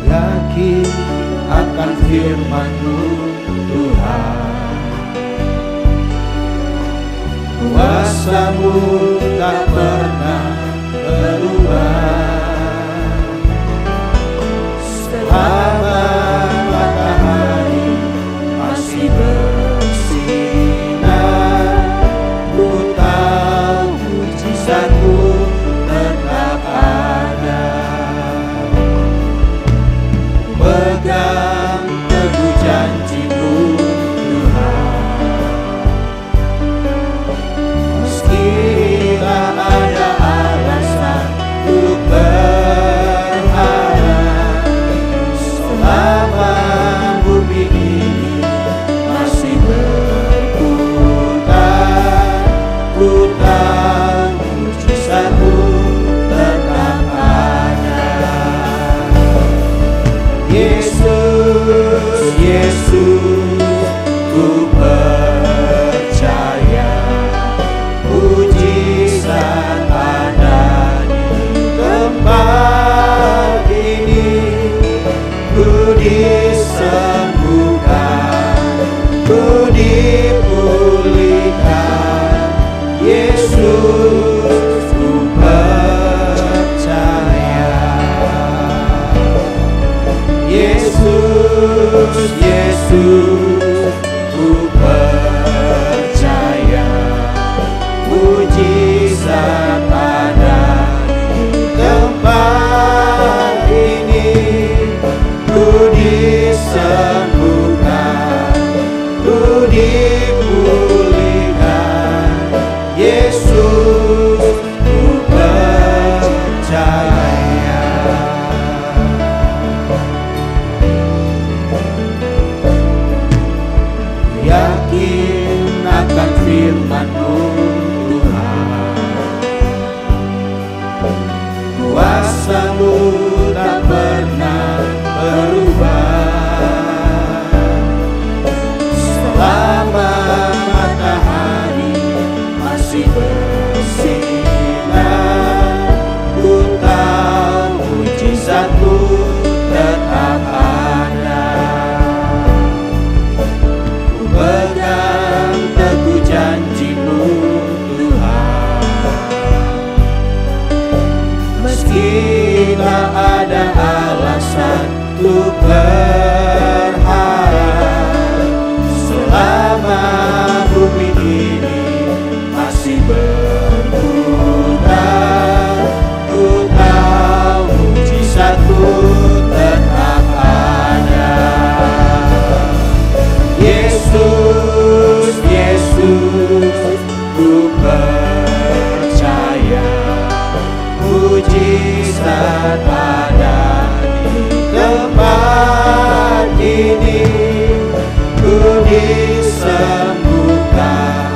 yakin akan firman-Mu Tuhan. Kuasa-Mu tak pernah berubah, selama matahari masih bersinar. Ku tahu mujizat-Mu tetap ada. Pegang teguh janji-Mu Tuhan, meskilah ada alasan untuk berharap. Selama bumi ini masih berputar, ku tahu mujizat-Mu tetap ada. Yesus, Yesus, ku percaya mujizat ada di tempat ini. Ku disembuhkan, ku dipulihkan. Yesus, ku percaya. Yesus, Yesus, ku percaya mujizat ada di tempat ini. Ku disembuhkan, ku dipulihkan. Yesus, ku percaya. Yakin akan firman-Mu Tuhan. Kuasa-Mu tak pernah berubah, selama matahari masih bersinar. Ku tahu mujizat-Mu tetap ada. Pegang teguh janji-Mu Tuhan, meskilah ada alasan untuk berharap. Selama bumi ini masih berputar, ku tahu mujizat-Mu tetap ada. Yesus, Yesus, ku percaya mujizat ada di tempat ini. Ku disembuhkan,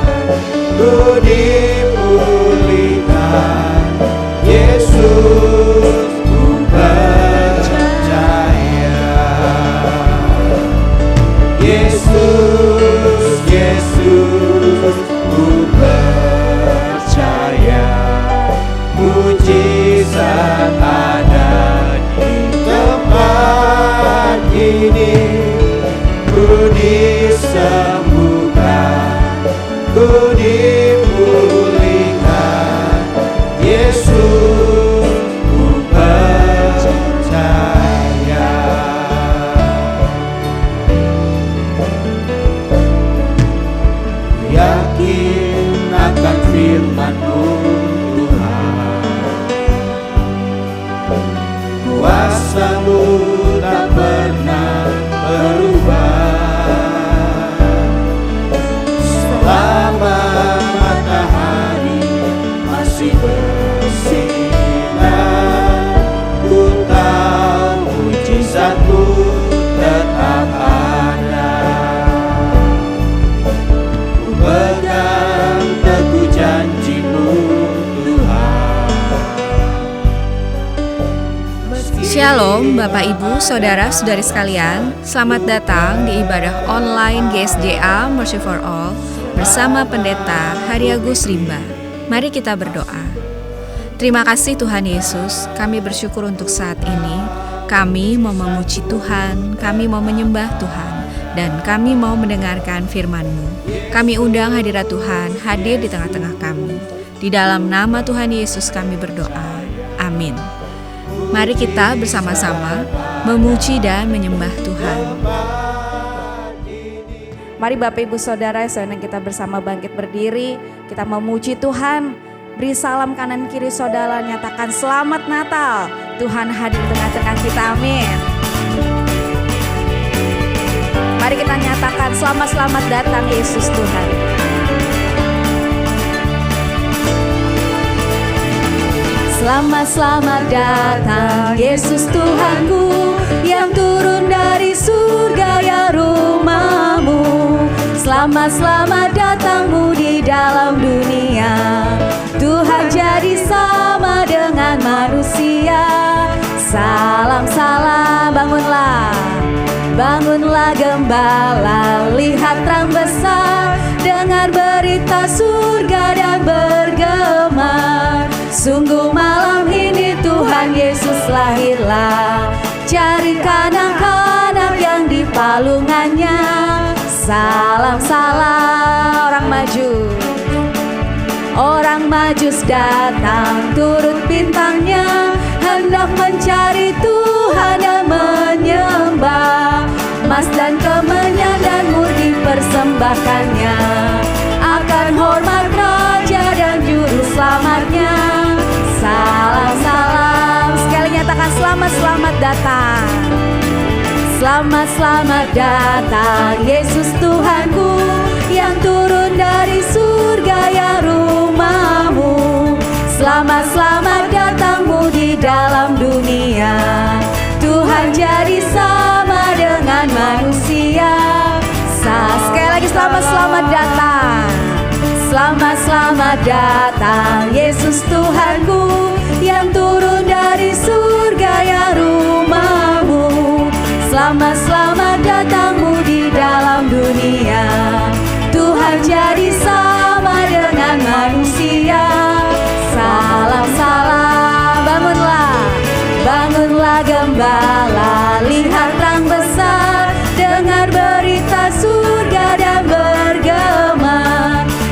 ku dipulihkan. Yesus, ku percaya. Yesus, Yesus, ku percaya mujizat ada di tempat ini. Ku disembuhkan, ku dipulihkan. Yesus, ku percaya. Yakin akan firman-Mu Tuhan. Kuasa-Mu tak pernah berubah, selama matahari masih bersinar. Ku tahu mujizat-Mu tetap ada. Pegang teguh janji-Mu Tuhan. Shalom Bapak Ibu, Saudara-saudari sekalian. Selamat datang di ibadah online GSJA Mercy for All bersama Pendeta Hariagus Rimba. Mari kita berdoa. Terima kasih Tuhan Yesus, kami bersyukur untuk saat ini Kami mau memuji Tuhan, kami mau menyembah Tuhan, dan kami mau mendengarkan firman-Mu. Kami undang hadirat Tuhan hadir di tengah-tengah kami. Di dalam nama Tuhan Yesus kami berdoa. Amin. Mari kita bersama-sama memuji dan menyembah Tuhan. Mari Bapak Ibu Saudara, sekarang kita bersama bangkit berdiri. Kita memuji Tuhan. Beri salam kanan kiri saudara, nyatakan selamat Natal. Tuhan hadir di tengah-tengah kita, amin. Mari kita nyatakan selamat datang Yesus Tuhan. Selamat datang Yesus Tuhanku, yang turun dari surga ya rumahmu. Selamat datangmu di dalam dunia. Tuhan jadi sama dengan manusia. Salam, bangunlah gembala, lihat terang besar, dengar berita surga dan bergema. Sungguh malam ini Tuhan Yesus lahirlah, cari anak-anak yang di palungannya. Salam, orang majus datang turut bintangnya, hendak mencari Tuhan dan menyembah. Emas dan kemenyan dan murni persembahkannya, akan hormat Raja dan Juru Selamatnya. Salam, sekali nyatakan selamat datang. Selamat datang Yesus Tuhanku, yang turun dari surga ya rumahmu. Selamat datangmu di dalam dunia. Tuhan jadi sama dengan manusia. Sekali lagi selamat datang. Selamat datang Yesus Tuhanku, yang turun dari surga ya rumahmu. Selamat datangmu di dalam dunia. Tuhan jadi sama dengan manusia. Salam, bangunlah gembala, lihat terang besar, dengar berita surga dan bergema.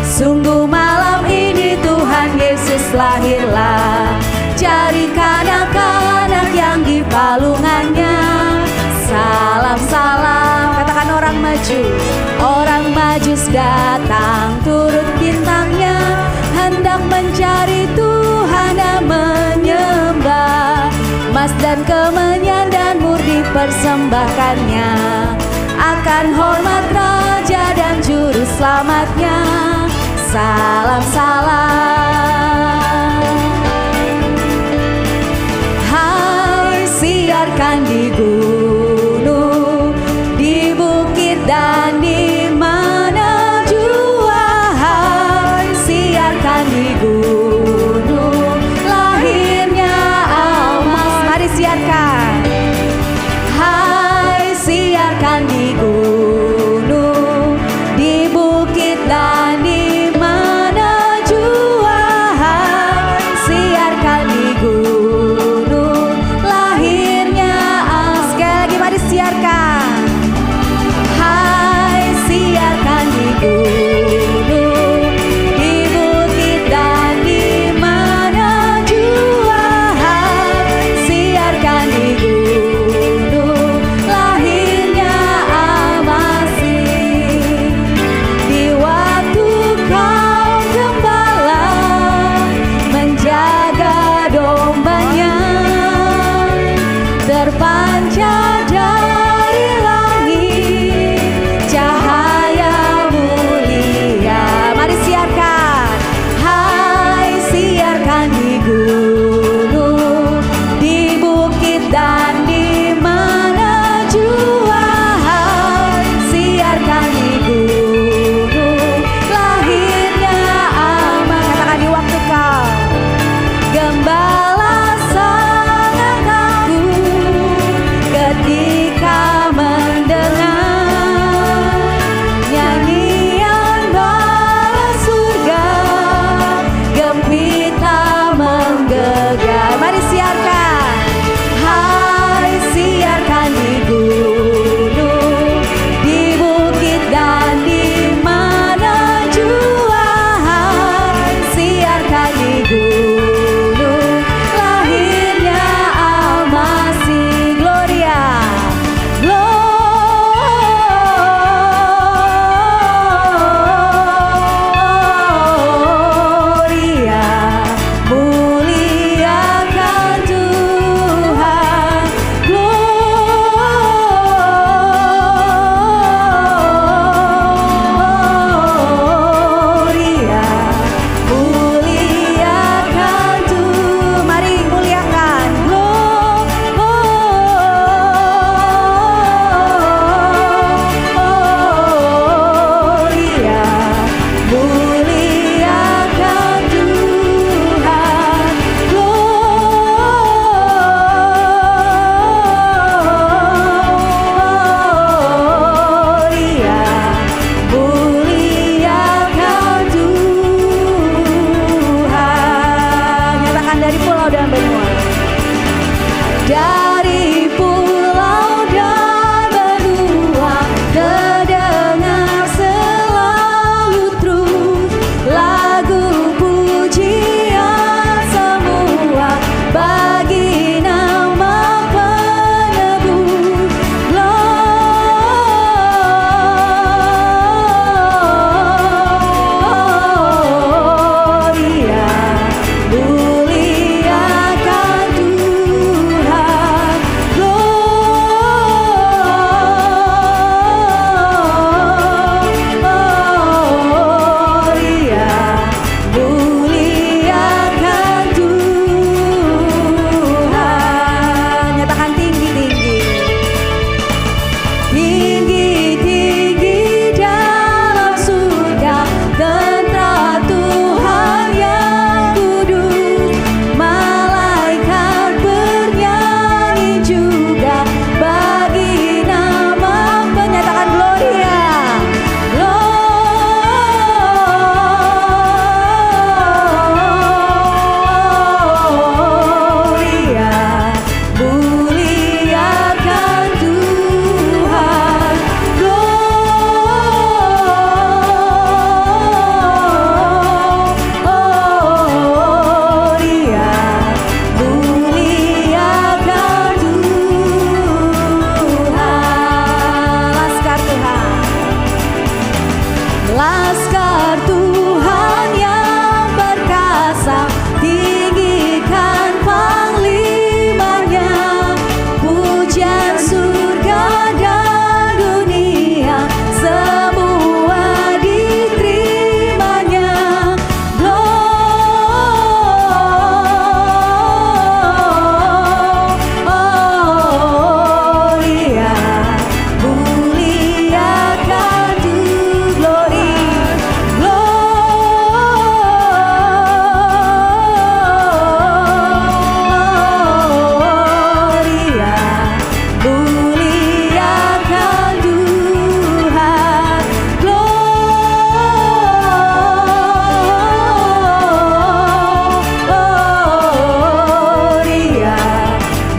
Sungguh malam ini Tuhan Yesus lahirlah, cari anak-anak yang di palungannya. Salam, katakan orang majus datang turut bintangnya, hendak mencari Tuhan dan menyembah. Emas dan kemenyan dan murni persembahkannya, akan hormat Raja dan Juru Selamatnya. Salam, hai siarkan di gunung, di bukit dan di mana jua. Hai siarkan di gunung, lahirnya emas. Mari siarkan. Hai siarkan di gunung, di bukit dan di mana jua. Hai siarkan di gunung, lahirnya emas. dari pulau dan benua. Dari pulau dan benua terdengar selalu terus lagu pujian semua bagi nama penebus. Gloria, muliakan Tuhan. Gloria, muliakan Tuhan. Nyatakan tinggi-tinggi. Tinggi-tinggi dalam surga tentang Tuhan yang kudus. Malaikat bernyanyi juga bagi nama penyatakan Gloria. Gloria, muliakan Tuhan. Gloria, muliakan Tuhan. Laskar Tuhan, Laskar Tuhan yang perkasa, tinggikan panglimanya. Pujian surga dan dunia semua diterimanya. Gloria, muliakan Tuhan. Gloria, muliakan Tuhan. Gloria,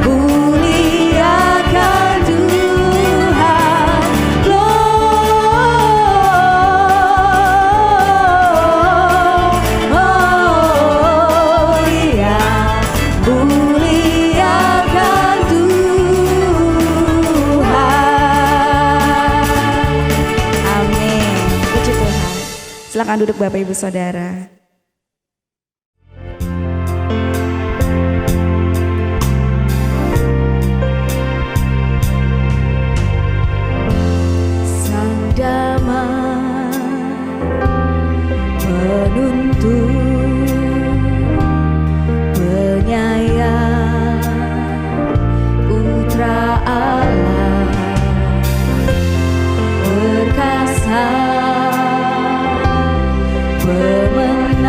muliakan Tuhan. Gloria, muliakan Tuhan. Amin. Puji Tuhan. Silakan duduk Bapak Ibu Saudara. Sang damai penuntun, penyayang, putra Allah, perkasa, pemenang.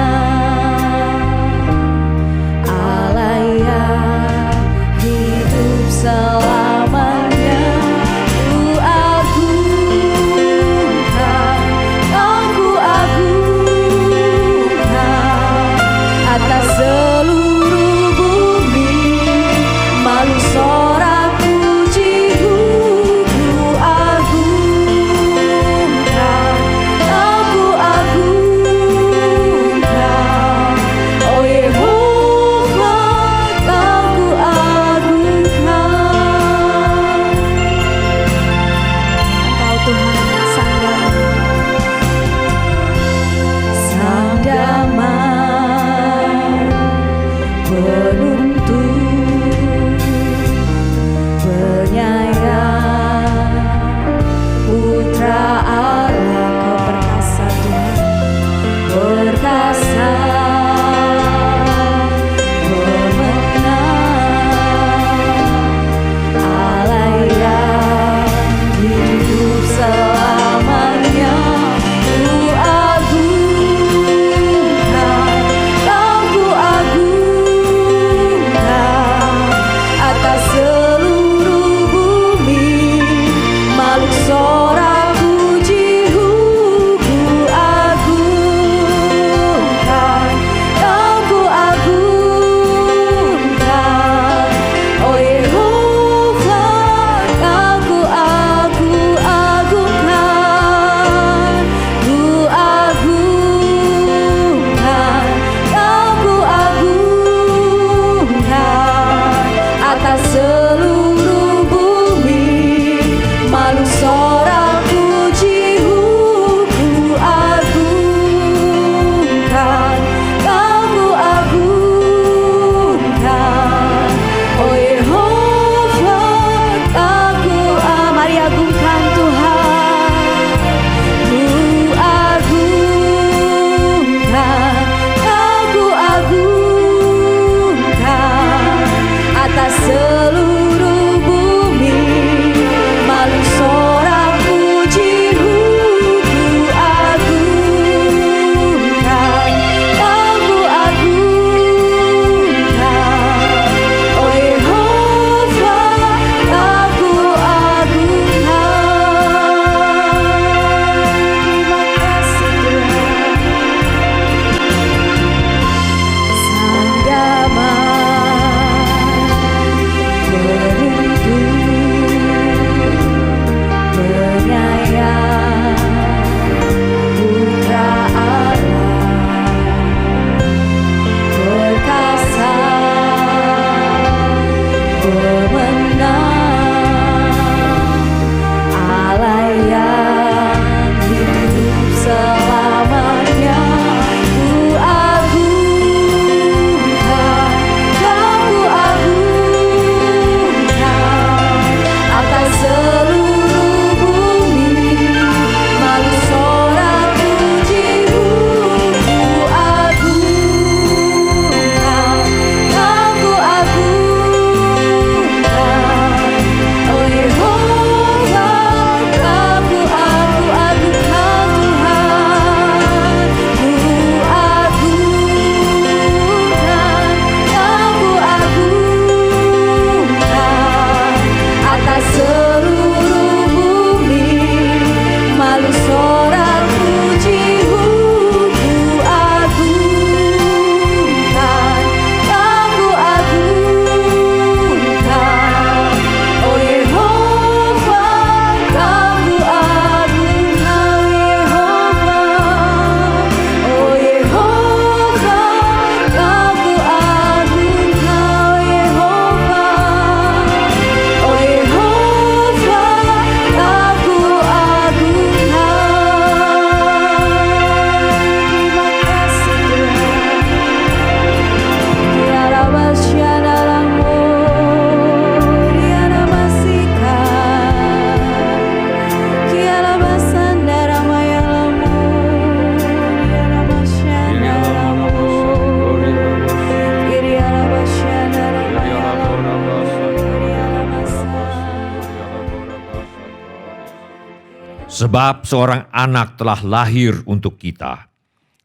Sebab seorang anak telah lahir untuk kita,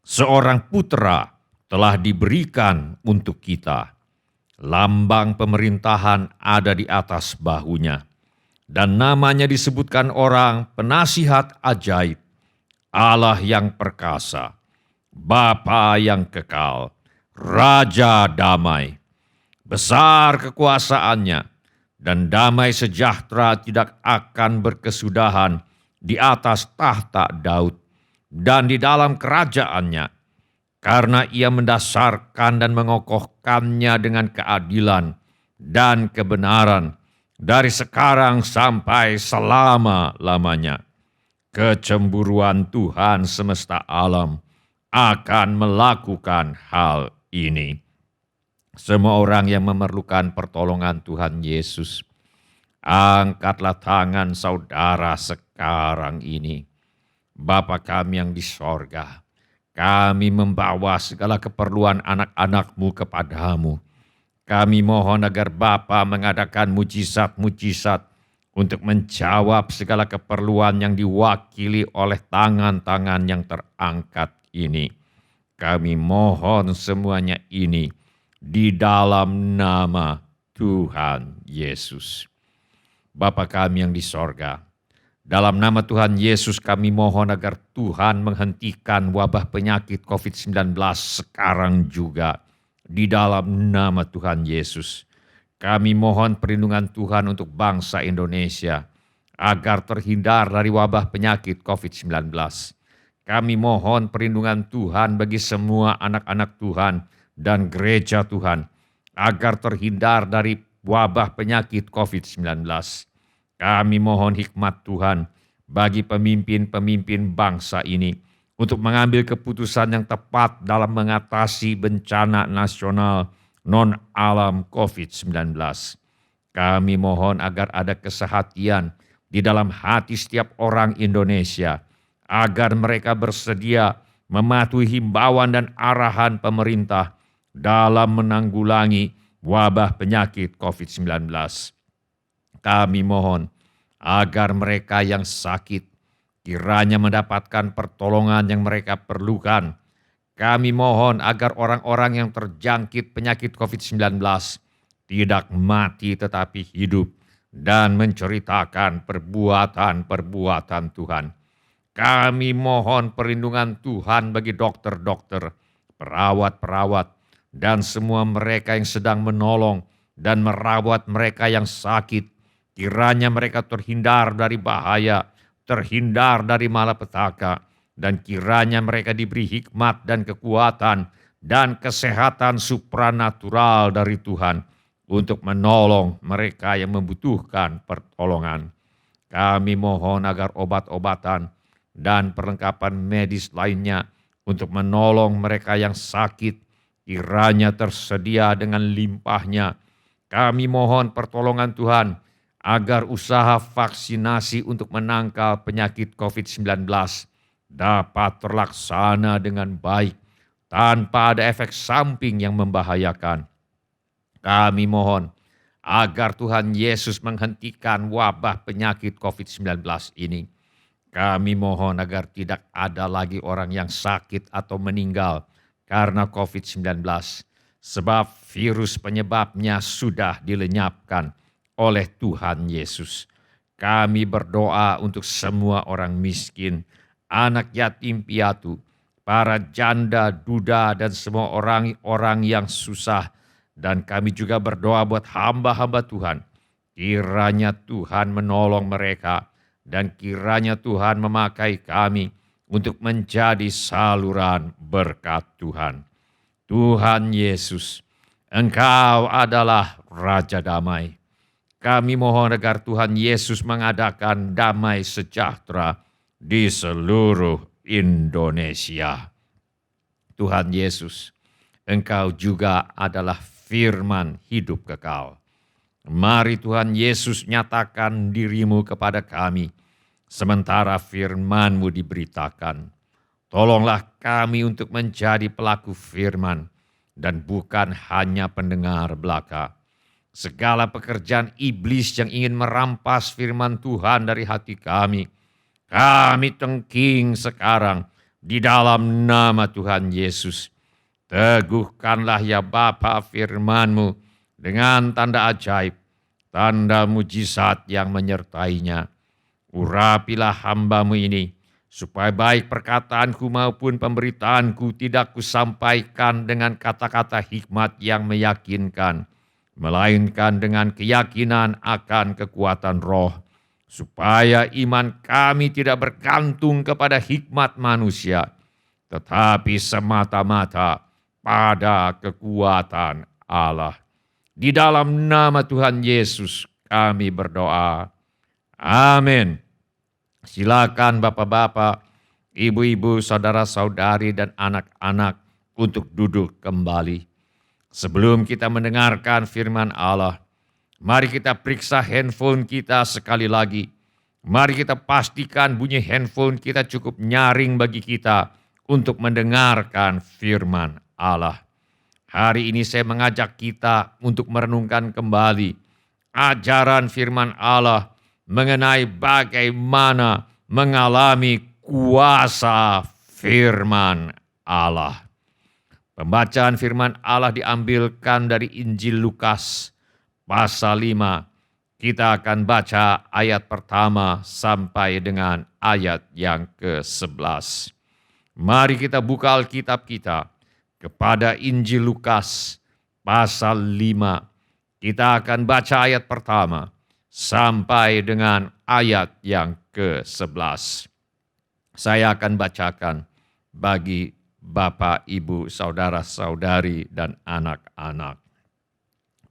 seorang putra telah diberikan untuk kita. Lambang pemerintahan ada di atas bahunya, dan namanya disebutkan orang penasihat ajaib, Allah yang perkasa, Bapa yang kekal, Raja damai. Besar kekuasaannya, dan damai sejahtera tidak akan berkesudahan di atas tahta Daud dan di dalam kerajaannya, karena ia mendasarkan dan mengokohkannya dengan keadilan dan kebenaran dari sekarang sampai selama-lamanya. Kecemburuan Tuhan semesta alam akan melakukan hal ini. Semua orang yang memerlukan pertolongan Tuhan Yesus, angkatlah tangan saudara sekarang ini. Bapa kami yang di sorga, kami membawa segala keperluan anak-anak-Mu kepadamu. Kami mohon agar Bapa mengadakan mujizat-mujizat untuk menjawab segala keperluan yang diwakili oleh tangan-tangan yang terangkat ini. Kami mohon semuanya ini di dalam nama Tuhan Yesus. Bapa kami yang di sorga, dalam nama Tuhan Yesus kami mohon agar Tuhan menghentikan wabah penyakit COVID-19 sekarang juga di dalam nama Tuhan Yesus. Kami mohon perlindungan Tuhan untuk bangsa Indonesia agar terhindar dari wabah penyakit COVID-19. Kami mohon perlindungan Tuhan bagi semua anak-anak Tuhan dan gereja Tuhan agar terhindar dari wabah penyakit COVID-19. Kami mohon hikmat Tuhan bagi pemimpin-pemimpin bangsa ini untuk mengambil keputusan yang tepat dalam mengatasi bencana nasional non-alam COVID-19. Kami mohon agar ada kesehatian di dalam hati setiap orang Indonesia, agar mereka bersedia mematuhi himbauan dan arahan pemerintah dalam menanggulangi wabah penyakit COVID-19. Kami mohon agar mereka yang sakit kiranya mendapatkan pertolongan yang mereka perlukan. Kami mohon agar orang-orang yang terjangkit penyakit COVID-19 tidak mati tetapi hidup dan menceritakan perbuatan-perbuatan Tuhan. Kami mohon perlindungan Tuhan bagi dokter-dokter, perawat-perawat, dan semua mereka yang sedang menolong dan merawat mereka yang sakit. Kiranya mereka terhindar dari bahaya, terhindar dari malapetaka, dan kiranya mereka diberi hikmat dan kekuatan dan kesehatan supranatural dari Tuhan untuk menolong mereka yang membutuhkan pertolongan. Kami mohon agar obat-obatan dan perlengkapan medis lainnya untuk menolong mereka yang sakit kiranya tersedia dengan limpahnya. Kami mohon pertolongan Tuhan agar usaha vaksinasi untuk menangkal penyakit COVID-19 dapat terlaksana dengan baik tanpa ada efek samping yang membahayakan. Kami mohon agar Tuhan Yesus menghentikan wabah penyakit COVID-19 ini. Kami mohon agar tidak ada lagi orang yang sakit atau meninggal karena COVID-19, sebab virus penyebabnya sudah dilenyapkan oleh Tuhan Yesus. Kami berdoa untuk semua orang miskin, anak yatim piatu, para janda, duda, dan semua orang-orang yang susah. Dan kami juga berdoa buat hamba-hamba Tuhan. Kiranya Tuhan menolong mereka dan kiranya Tuhan memakai kami untuk menjadi saluran berkat Tuhan. Tuhan Yesus, Engkau adalah Raja Damai. Kami mohon agar Tuhan Yesus mengadakan damai sejahtera di seluruh Indonesia. Tuhan Yesus, Engkau juga adalah firman hidup kekal. Mari Tuhan Yesus nyatakan dirimu kepada kami, sementara firman-Mu diberitakan. Tolonglah kami untuk menjadi pelaku firman, dan bukan hanya pendengar belaka. Segala pekerjaan iblis yang ingin merampas firman Tuhan dari hati kami, Kami tengking sekarang di dalam nama Tuhan Yesus. Teguhkanlah ya Bapa firman-Mu dengan tanda ajaib, tanda mujizat yang menyertainya. Urapilah hamba-Mu ini, supaya baik perkataanku maupun pemberitaanku tidak kusampaikan dengan kata-kata hikmat yang meyakinkan, melainkan dengan keyakinan akan kekuatan roh, supaya iman kami tidak bergantung kepada hikmat manusia, tetapi semata-mata pada kekuatan Allah. Di dalam nama Tuhan Yesus kami berdoa. Amin. Silakan bapak-bapak, ibu-ibu, saudara-saudari, dan anak-anak untuk duduk kembali. Sebelum kita mendengarkan firman Allah, mari kita periksa handphone kita sekali lagi. Mari kita pastikan bunyi handphone kita cukup nyaring bagi kita untuk mendengarkan firman Allah. Hari ini saya mengajak kita untuk merenungkan kembali ajaran firman Allah mengenai bagaimana mengalami kuasa firman Allah. Pembacaan firman Allah diambilkan dari Injil Lukas pasal 5. Kita akan baca ayat pertama sampai dengan ayat yang ke-11. Mari kita buka Alkitab kita kepada Injil Lukas pasal 5. Kita akan baca ayat pertama sampai dengan ayat yang ke-11. Saya akan bacakan bagi Bapak, Ibu, saudara-saudari, dan anak-anak.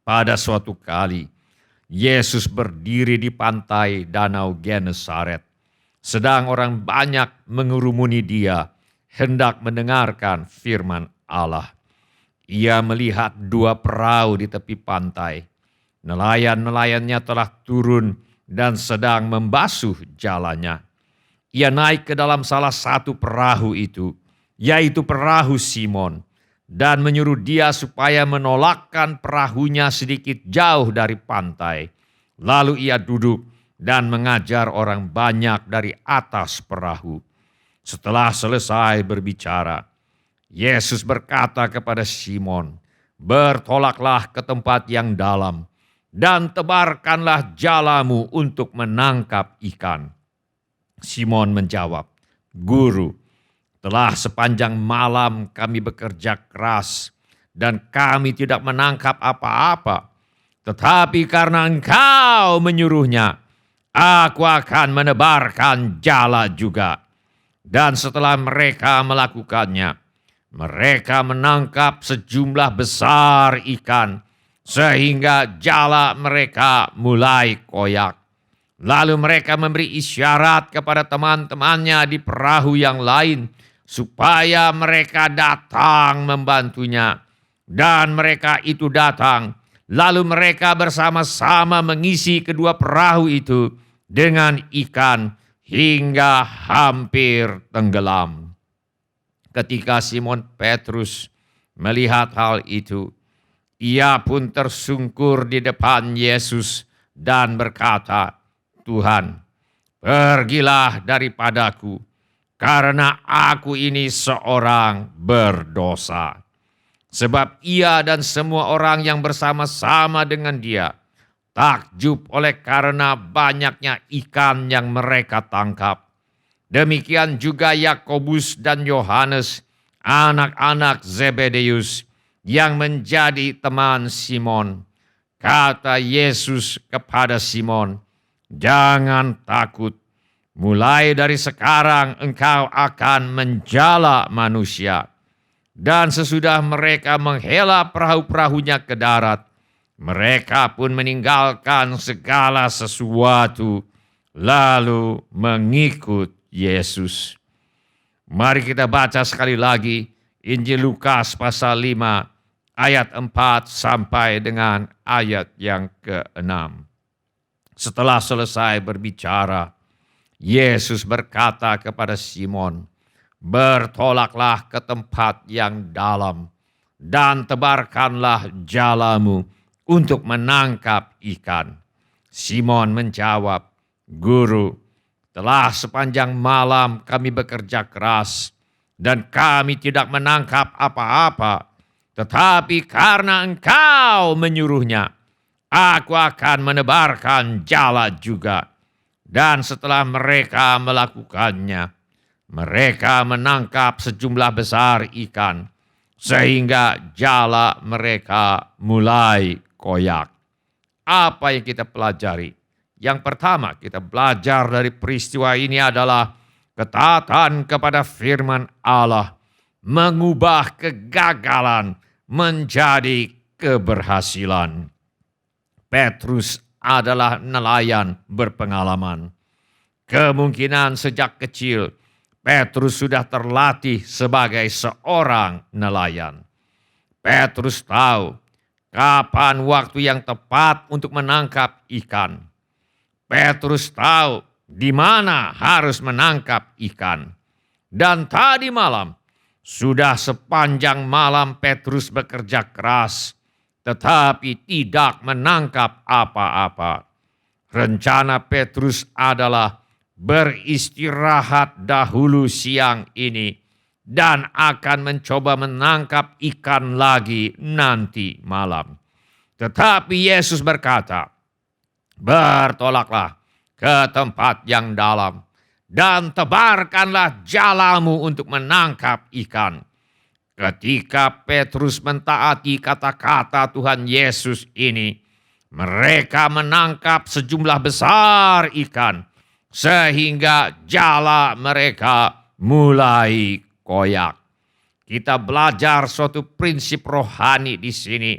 Pada suatu kali, Yesus berdiri di pantai Danau Genesaret. Sedang orang banyak mengurumuni dia, hendak mendengarkan firman Allah. Ia melihat 2 perahu di tepi pantai. Nelayan-nelayannya telah turun dan sedang membasuh jalannya. Ia naik ke dalam salah satu perahu itu, yaitu perahu Simon, dan menyuruh dia supaya menolakkan perahunya sedikit jauh dari pantai. Lalu ia duduk dan mengajar orang banyak dari atas perahu. Setelah selesai berbicara, Yesus berkata kepada Simon, "Bertolaklah ke tempat yang dalam dan tebarkanlah jalamu untuk menangkap ikan." Simon menjawab, "Guru, telah sepanjang malam kami bekerja keras dan kami tidak menangkap apa-apa. Tetapi karena Engkau menyuruhnya, aku akan menebarkan jala juga." Dan setelah mereka melakukannya, mereka menangkap sejumlah besar ikan, sehingga jala mereka mulai koyak. Lalu mereka memberi isyarat kepada teman-temannya di perahu yang lain, supaya mereka datang membantunya. Dan mereka itu datang, lalu mereka bersama-sama mengisi kedua perahu itu dengan ikan, hingga hampir tenggelam. Ketika Simon Petrus melihat hal itu, ia pun tersungkur di depan Yesus dan berkata, "Tuhan, pergilah daripadaku, karena aku ini seorang berdosa." Sebab ia dan semua orang yang bersama-sama dengan dia takjub oleh karena banyaknya ikan yang mereka tangkap. Demikian juga Yakobus dan Yohanes, anak-anak Zebedeus, yang menjadi teman Simon. Kata Yesus kepada Simon, "Jangan takut, mulai dari sekarang engkau akan menjala manusia." Dan sesudah mereka menghela perahu-perahunya ke darat, mereka pun meninggalkan segala sesuatu, lalu mengikut Yesus. Mari kita baca sekali lagi Injil Lukas pasal 5 ayat 4 sampai dengan ayat yang ke-6. Setelah selesai berbicara, Yesus berkata kepada Simon, "Bertolaklah ke tempat yang dalam dan tebarkanlah jalamu untuk menangkap ikan." Simon menjawab, "Guru, Telah sepanjang malam kami bekerja keras, dan kami tidak menangkap apa-apa. Tetapi karena Engkau menyuruhnya, aku akan menebarkan jala juga. Dan setelah mereka melakukannya, mereka menangkap sejumlah besar ikan, sehingga jala mereka mulai koyak. Apa yang kita pelajari? Yang pertama kita belajar dari peristiwa ini adalah ketaatan kepada firman Allah mengubah kegagalan menjadi keberhasilan. Petrus adalah nelayan berpengalaman. Kemungkinan sejak kecil Petrus sudah terlatih sebagai seorang nelayan. Petrus tahu kapan waktu yang tepat untuk menangkap ikan. Petrus tahu di mana harus menangkap ikan. Dan tadi malam, sudah sepanjang malam Petrus bekerja keras, tetapi tidak menangkap apa-apa. Rencana Petrus adalah beristirahat dahulu siang ini dan akan mencoba menangkap ikan lagi nanti malam. Tetapi Yesus berkata, bertolaklah ke tempat yang dalam dan tebarkanlah jalamu untuk menangkap ikan. Ketika Petrus mentaati kata-kata Tuhan Yesus ini, mereka menangkap sejumlah besar ikan, sehingga jala mereka mulai koyak. Kita belajar suatu prinsip rohani di sini,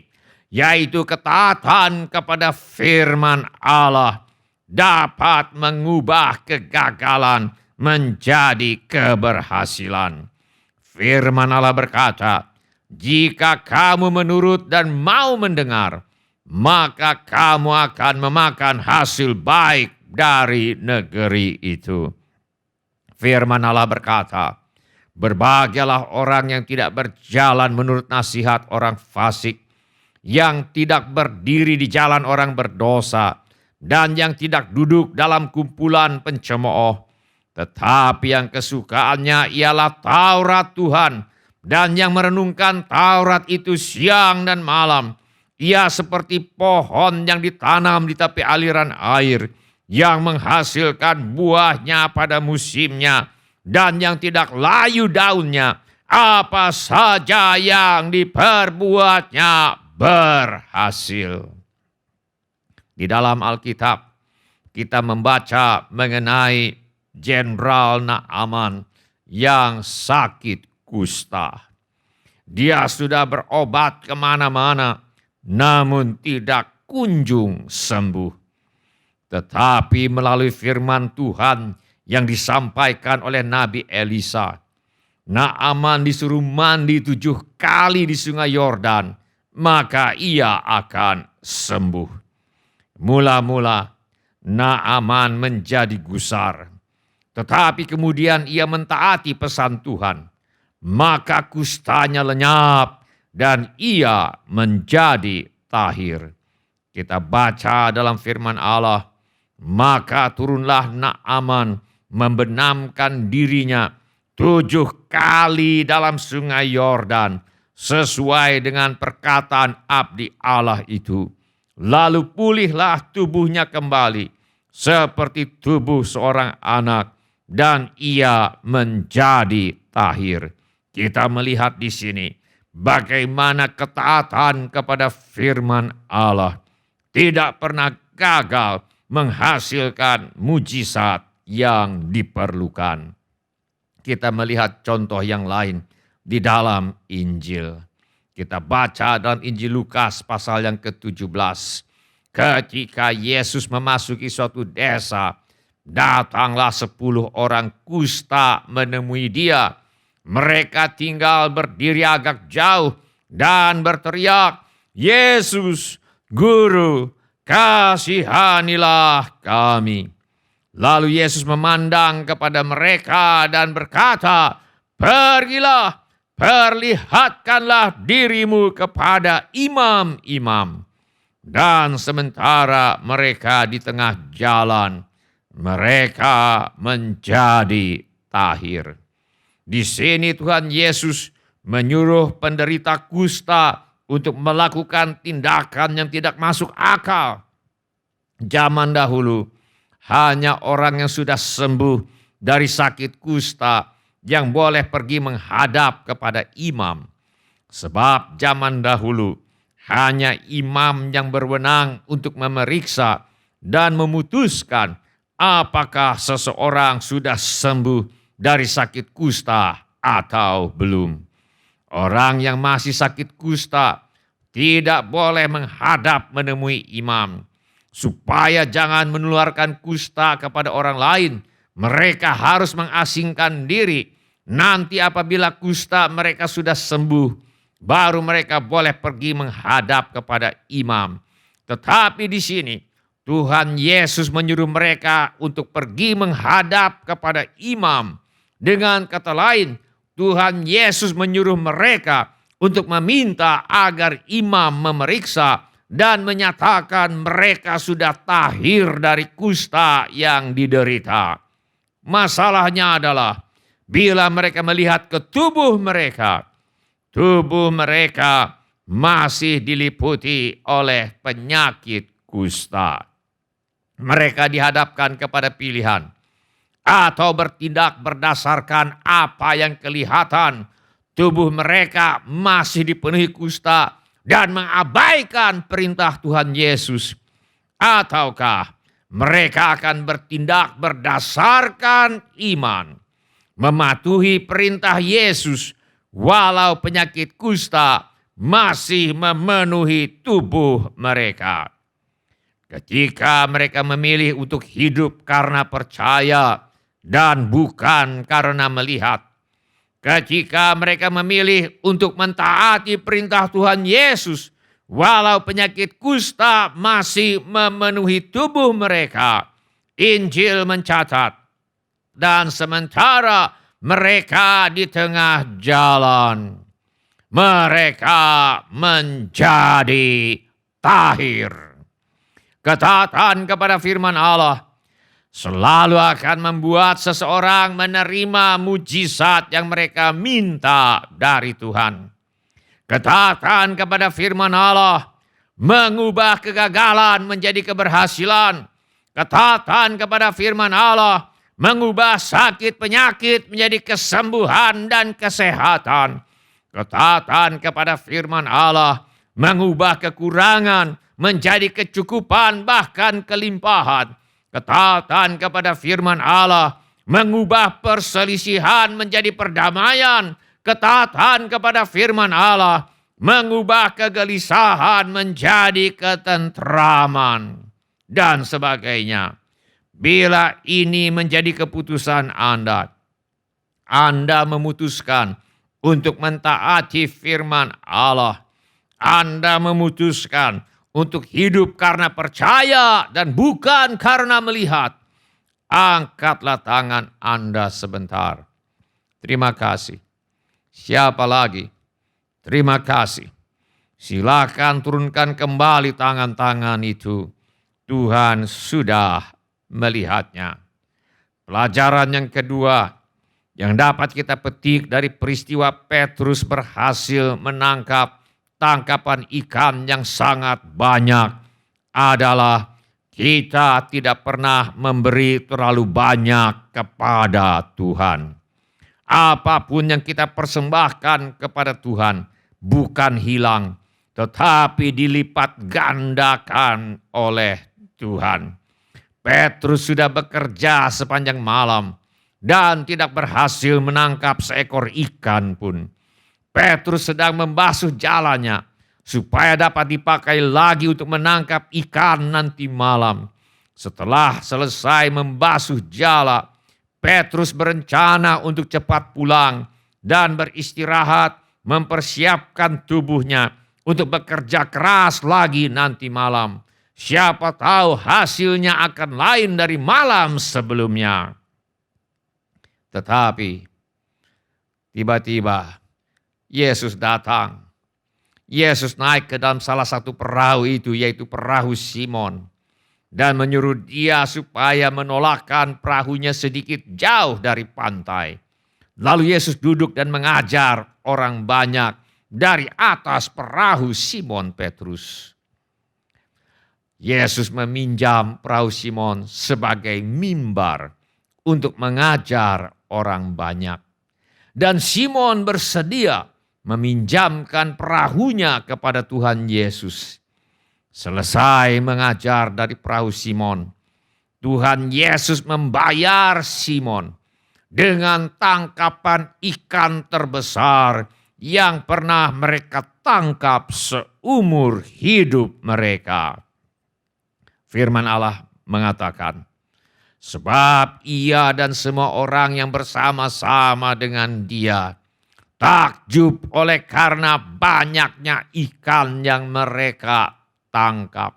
yaitu ketaatan kepada firman Allah dapat mengubah kegagalan menjadi keberhasilan. Firman Allah berkata, jika kamu menurut dan mau mendengar, maka kamu akan memakan hasil baik dari negeri itu. Firman Allah berkata, berbahagialah orang yang tidak berjalan menurut nasihat orang fasik, yang tidak berdiri di jalan orang berdosa, dan yang tidak duduk dalam kumpulan pencemooh, tetapi yang kesukaannya ialah Taurat Tuhan, dan yang merenungkan Taurat itu siang dan malam. Ia seperti pohon yang ditanam di tepi aliran air, yang menghasilkan buahnya pada musimnya, dan yang tidak layu daunnya. Apa saja yang diperbuatnya berhasil. Di dalam Alkitab, kita membaca mengenai Jenderal Naaman yang sakit kusta. Dia sudah berobat kemana-mana, namun tidak kunjung sembuh. Tetapi melalui firman Tuhan yang disampaikan oleh Nabi Elisa, Naaman disuruh mandi 7 kali di sungai Yordan, maka ia akan sembuh. Mula-mula Naaman menjadi gusar, tetapi kemudian ia mentaati pesan Tuhan, maka kustanya lenyap dan ia menjadi tahir. Kita baca dalam firman Allah, maka turunlah Naaman membenamkan dirinya 7 kali dalam sungai Yordan, sesuai dengan perkataan abdi Allah itu. Lalu pulihlah tubuhnya kembali seperti tubuh seorang anak, dan ia menjadi tahir. Kita melihat di sini bagaimana ketaatan kepada firman Allah tidak pernah gagal menghasilkan mujizat yang diperlukan. Kita melihat contoh yang lain di dalam Injil. Kita baca dalam Injil Lukas pasal yang ke-17. Ketika Yesus memasuki suatu desa, datanglah 10 orang kusta menemui dia. Mereka tinggal berdiri agak jauh dan berteriak, Yesus, Guru, kasihanilah kami. Lalu Yesus memandang kepada mereka dan berkata, pergilah, perlihatkanlah dirimu kepada imam-imam. Dan sementara mereka di tengah jalan, mereka menjadi tahir. Di sini Tuhan Yesus menyuruh penderita kusta untuk melakukan tindakan yang tidak masuk akal. Zaman dahulu hanya orang yang sudah sembuh dari sakit kusta yang boleh pergi menghadap kepada imam. Sebab zaman dahulu hanya imam yang berwenang untuk memeriksa dan memutuskan apakah seseorang sudah sembuh dari sakit kusta atau belum. Orang yang masih sakit kusta tidak boleh menghadap menemui imam. Supaya jangan menularkan kusta kepada orang lain, mereka harus mengasingkan diri. Nanti apabila kusta mereka sudah sembuh, baru mereka boleh pergi menghadap kepada imam. Tetapi di sini Tuhan Yesus menyuruh mereka untuk pergi menghadap kepada imam. Dengan kata lain, Tuhan Yesus menyuruh mereka untuk meminta agar imam memeriksa dan menyatakan mereka sudah tahir dari kusta yang diderita. Masalahnya adalah bila mereka melihat ke tubuh mereka masih diliputi oleh penyakit kusta. Mereka dihadapkan kepada pilihan atau bertindak berdasarkan apa yang kelihatan tubuh mereka masih dipenuhi kusta dan mengabaikan perintah Tuhan Yesus. Ataukah mereka akan bertindak berdasarkan iman, mematuhi perintah Yesus walau penyakit kusta masih memenuhi tubuh mereka. Ketika mereka memilih untuk hidup karena percaya dan bukan karena melihat. Ketika mereka memilih untuk mentaati perintah Tuhan Yesus, walau penyakit kusta masih memenuhi tubuh mereka, Injil mencatat, dan sementara mereka di tengah jalan, mereka menjadi tahir. Ketaatan kepada firman Allah selalu akan membuat seseorang menerima mujizat yang mereka minta dari Tuhan. Ketaatan kepada firman Allah mengubah kegagalan menjadi keberhasilan. Ketaatan kepada firman Allah mengubah sakit penyakit menjadi kesembuhan dan kesehatan. Ketaatan kepada firman Allah mengubah kekurangan menjadi kecukupan bahkan kelimpahan. Ketaatan kepada firman Allah mengubah perselisihan menjadi perdamaian. Ketaatan kepada firman Allah mengubah kegelisahan menjadi ketentraman dan sebagainya. Bila ini menjadi keputusan Anda memutuskan untuk mentaati firman Allah. Anda memutuskan untuk hidup karena percaya dan bukan karena melihat. Angkatlah tangan Anda sebentar. Terima kasih. Siapa lagi? Terima kasih. Silakan turunkan kembali tangan-tangan itu. Tuhan sudah melihatnya. Pelajaran yang kedua yang dapat kita petik dari peristiwa Petrus berhasil menangkap tangkapan ikan yang sangat banyak adalah kita tidak pernah memberi terlalu banyak kepada Tuhan. Apapun yang kita persembahkan kepada Tuhan bukan hilang, tetapi dilipat gandakan oleh Tuhan. Petrus sudah bekerja sepanjang malam dan tidak berhasil menangkap seekor ikan pun. Petrus sedang membasuh jalannya supaya dapat dipakai lagi untuk menangkap ikan nanti malam. Setelah selesai membasuh jala, Petrus berencana untuk cepat pulang dan beristirahat, mempersiapkan tubuhnya untuk bekerja keras lagi nanti malam. Siapa tahu hasilnya akan lain dari malam sebelumnya. Tetapi tiba-tiba Yesus datang. Yesus naik ke dalam salah satu perahu itu, yaitu perahu Simon. dan menyuruh dia supaya menolakkan perahunya sedikit jauh dari pantai. Lalu Yesus duduk dan mengajar orang banyak dari atas perahu Simon Petrus. Yesus meminjam perahu Simon sebagai mimbar untuk mengajar orang banyak. Dan Simon bersedia meminjamkan perahunya kepada Tuhan Yesus. Selesai mengajar dari perahu Simon, Tuhan Yesus membayar Simon dengan tangkapan ikan terbesar yang pernah mereka tangkap seumur hidup mereka. Firman Allah mengatakan, sebab ia dan semua orang yang bersama-sama dengan dia takjub oleh karena banyaknya ikan yang mereka tangkap.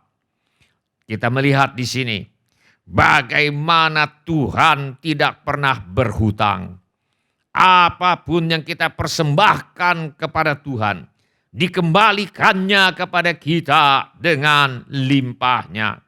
Kita melihat di sini bagaimana Tuhan tidak pernah berhutang. Apapun yang kita persembahkan kepada Tuhan, dikembalikannya kepada kita dengan limpahnya.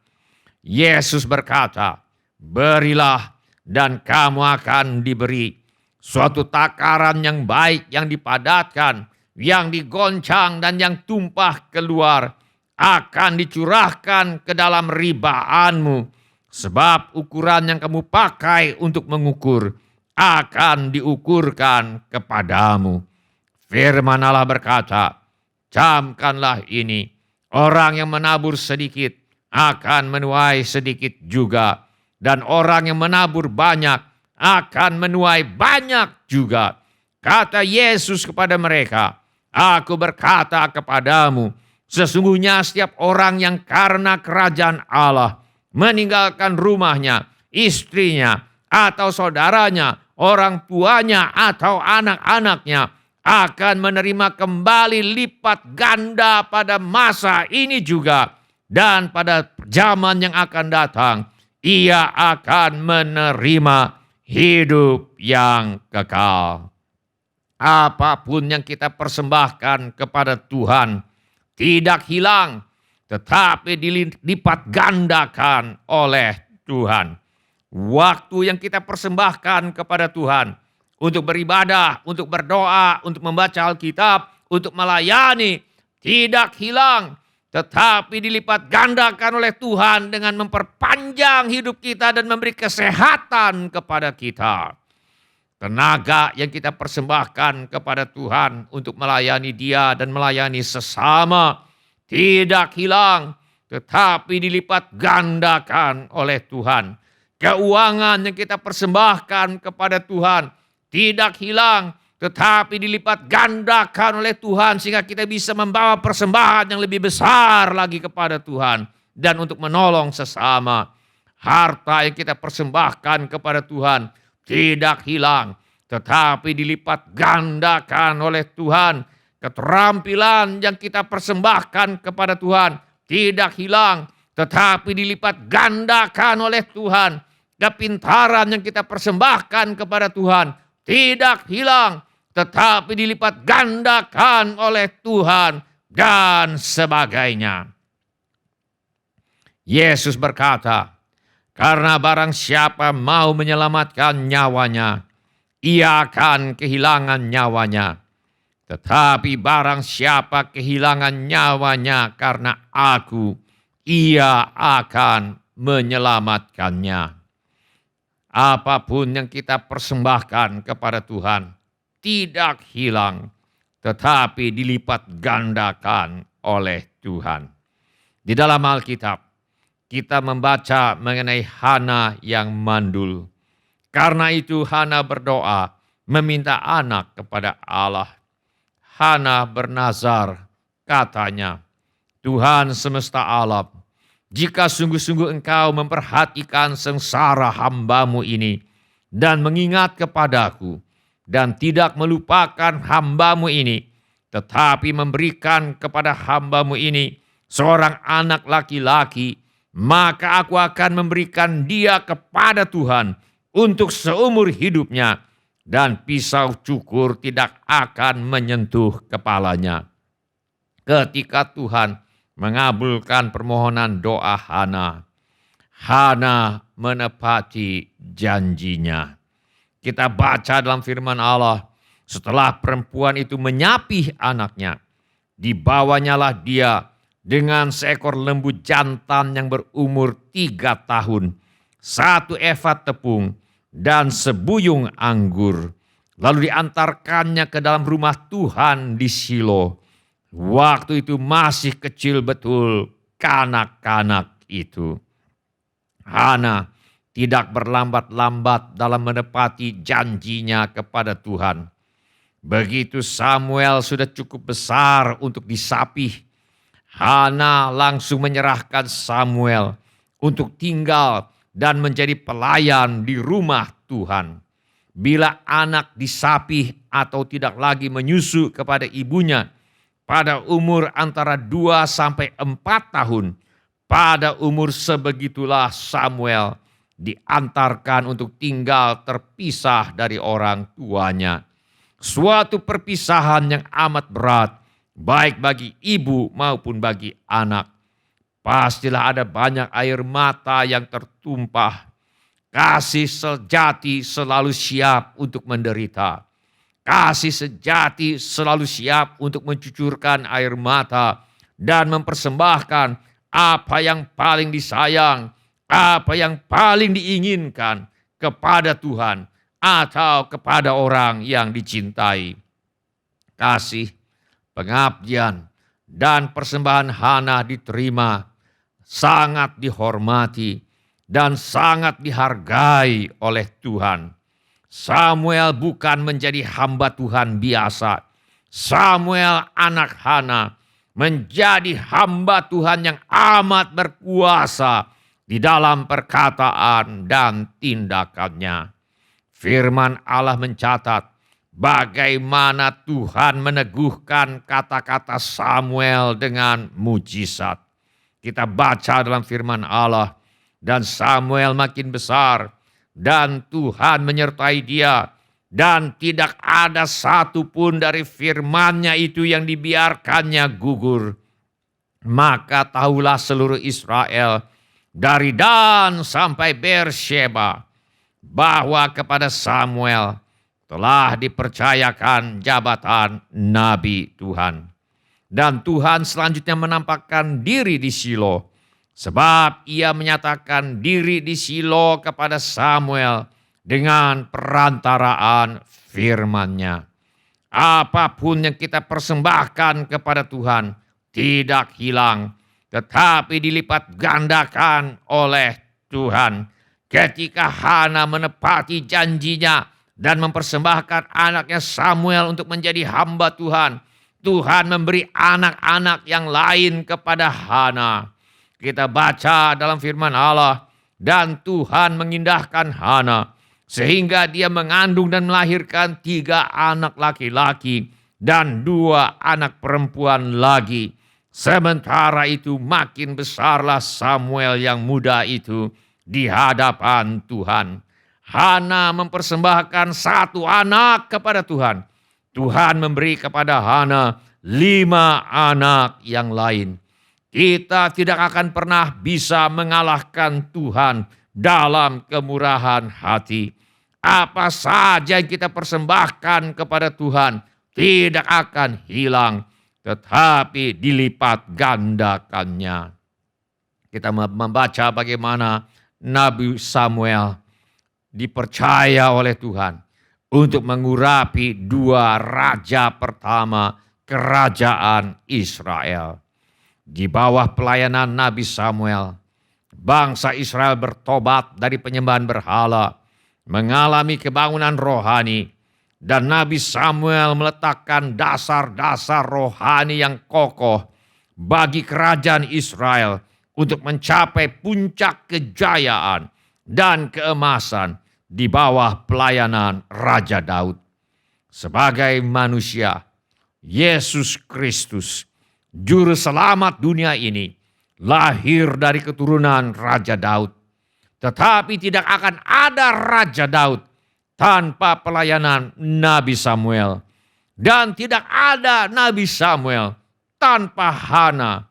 Yesus berkata, berilah dan kamu akan diberi. Suatu takaran yang baik, yang dipadatkan, yang digoncang dan yang tumpah keluar akan dicurahkan ke dalam ribaanmu. Sebab ukuran yang kamu pakai untuk mengukur akan diukurkan kepadamu. Firman Allah berkata, camkanlah ini, orang yang menabur sedikit akan menuai sedikit juga. Dan orang yang menabur banyak akan menuai banyak juga. Kata Yesus kepada mereka, aku berkata kepadamu, sesungguhnya setiap orang yang karena kerajaan Allah meninggalkan rumahnya, istrinya, atau saudaranya, orang tuanya, atau anak-anaknya, akan menerima kembali lipat ganda pada masa ini juga. Dan pada zaman yang akan datang, ia akan menerima hidup yang kekal. Apapun yang kita persembahkan kepada Tuhan tidak hilang, tetapi dilipat gandakan oleh Tuhan. Waktu yang kita persembahkan kepada Tuhan untuk beribadah, untuk berdoa, untuk membaca Alkitab, untuk melayani, tidak hilang, tetapi dilipat gandakan oleh Tuhan dengan memperpanjang hidup kita dan memberi kesehatan kepada kita. Tenaga yang kita persembahkan kepada Tuhan untuk melayani Dia dan melayani sesama tidak hilang, tetapi dilipat gandakan oleh Tuhan. Keuangan yang kita persembahkan kepada Tuhan tidak hilang, tetapi dilipat gandakan oleh Tuhan sehingga kita bisa membawa persembahan yang lebih besar lagi kepada Tuhan dan untuk menolong sesama. Harta yang kita persembahkan kepada Tuhan tidak hilang, tetapi dilipat gandakan oleh Tuhan. Keterampilan yang kita persembahkan kepada Tuhan tidak hilang, tetapi dilipat gandakan oleh Tuhan. Kepintaran yang kita persembahkan kepada Tuhan tidak hilang, tetapi dilipat gandakan oleh Tuhan dan sebagainya. Yesus berkata, karena barang siapa mau menyelamatkan nyawanya, ia akan kehilangan nyawanya. Tetapi barang siapa kehilangan nyawanya karena aku, ia akan menyelamatkannya. Apapun yang kita persembahkan kepada Tuhan tidak hilang, tetapi dilipat gandakan oleh Tuhan. Di dalam Alkitab, kita membaca mengenai Hana yang mandul. Karena itu Hana berdoa, meminta anak kepada Allah. Hana bernazar, katanya, Tuhan semesta alam, jika sungguh-sungguh engkau memperhatikan sengsara hambamu ini dan mengingat kepadaku, dan tidak melupakan hambamu ini, tetapi memberikan kepada hambamu ini seorang anak laki-laki, maka aku akan memberikan dia kepada Tuhan untuk seumur hidupnya, dan pisau cukur tidak akan menyentuh kepalanya. Ketika Tuhan mengabulkan permohonan doa Hana, Hana menepati janjinya. Kita baca dalam firman Allah, setelah perempuan itu menyapih anaknya, dibawanyalah dia dengan seekor lembu jantan yang berumur 3 tahun, 1 eva tepung, dan sebuyung anggur. Lalu diantarkannya ke dalam rumah Tuhan di Shilo. Waktu itu masih kecil betul kanak-kanak itu. Hana tidak berlambat-lambat dalam menepati janjinya kepada Tuhan. Begitu Samuel sudah cukup besar untuk disapih, Hana langsung menyerahkan Samuel untuk tinggal dan menjadi pelayan di rumah Tuhan. Bila anak disapih atau tidak lagi menyusu kepada ibunya pada umur antara 2 sampai 4 tahun, pada umur sebegitulah Samuel diantarkan untuk tinggal terpisah dari orang tuanya. Suatu perpisahan yang amat berat, baik bagi ibu maupun bagi anak. Pastilah ada banyak air mata yang tertumpah. Kasih sejati selalu siap untuk menderita. Kasih sejati selalu siap untuk mencucurkan air mata dan mempersembahkan apa yang paling disayang, apa yang paling diinginkan kepada Tuhan atau kepada orang yang dicintai. Kasih, pengabdian, dan persembahan Hana diterima, sangat dihormati, dan sangat dihargai oleh Tuhan. Samuel bukan menjadi hamba Tuhan biasa. Samuel anak Hana menjadi hamba Tuhan yang amat berkuasa di dalam perkataan dan tindakannya. Firman Allah mencatat bagaimana Tuhan meneguhkan kata-kata Samuel dengan mujizat. Kita baca dalam firman Allah, dan Samuel makin besar, dan Tuhan menyertai dia, dan tidak ada satupun dari firman-Nya itu yang dibiarkannya gugur. Maka tahulah seluruh Israel, dari Dan sampai Beersheba, bahwa kepada Samuel telah dipercayakan jabatan Nabi Tuhan. Dan Tuhan selanjutnya menampakkan diri di Shilo, sebab ia menyatakan diri di Shilo kepada Samuel dengan perantaraan firman-Nya. Apapun yang kita persembahkan kepada Tuhan tidak hilang, tetapi dilipat gandakan oleh Tuhan. Ketika Hana menepati janjinya dan mempersembahkan anaknya Samuel untuk menjadi hamba Tuhan, Tuhan memberi anak-anak yang lain kepada Hana. Kita baca dalam firman Allah, dan Tuhan mengindahkan Hana sehingga dia mengandung dan melahirkan 3 anak laki-laki dan 2 anak perempuan lagi. Sementara itu makin besarlah Samuel yang muda itu di hadapan Tuhan. Hana mempersembahkan 1 anak kepada Tuhan. Tuhan memberi kepada Hana 5 anak yang lain. Kita tidak akan pernah bisa mengalahkan Tuhan dalam kemurahan hati. Apa saja yang kita persembahkan kepada Tuhan tidak akan hilang, tetapi dilipat gandakannya. Kita membaca bagaimana Nabi Samuel dipercaya oleh Tuhan untuk mengurapi 2 raja pertama kerajaan Israel. Di bawah pelayanan Nabi Samuel, bangsa Israel bertobat dari penyembahan berhala, mengalami kebangunan rohani, dan Nabi Samuel meletakkan dasar-dasar rohani yang kokoh bagi kerajaan Israel untuk mencapai puncak kejayaan dan keemasan di bawah pelayanan Raja Daud. Sebagai manusia, Yesus Kristus, Juru Selamat dunia ini, lahir dari keturunan Raja Daud. Tetapi tidak akan ada Raja Daud tanpa pelayanan Nabi Samuel. Dan tidak ada Nabi Samuel tanpa Hana,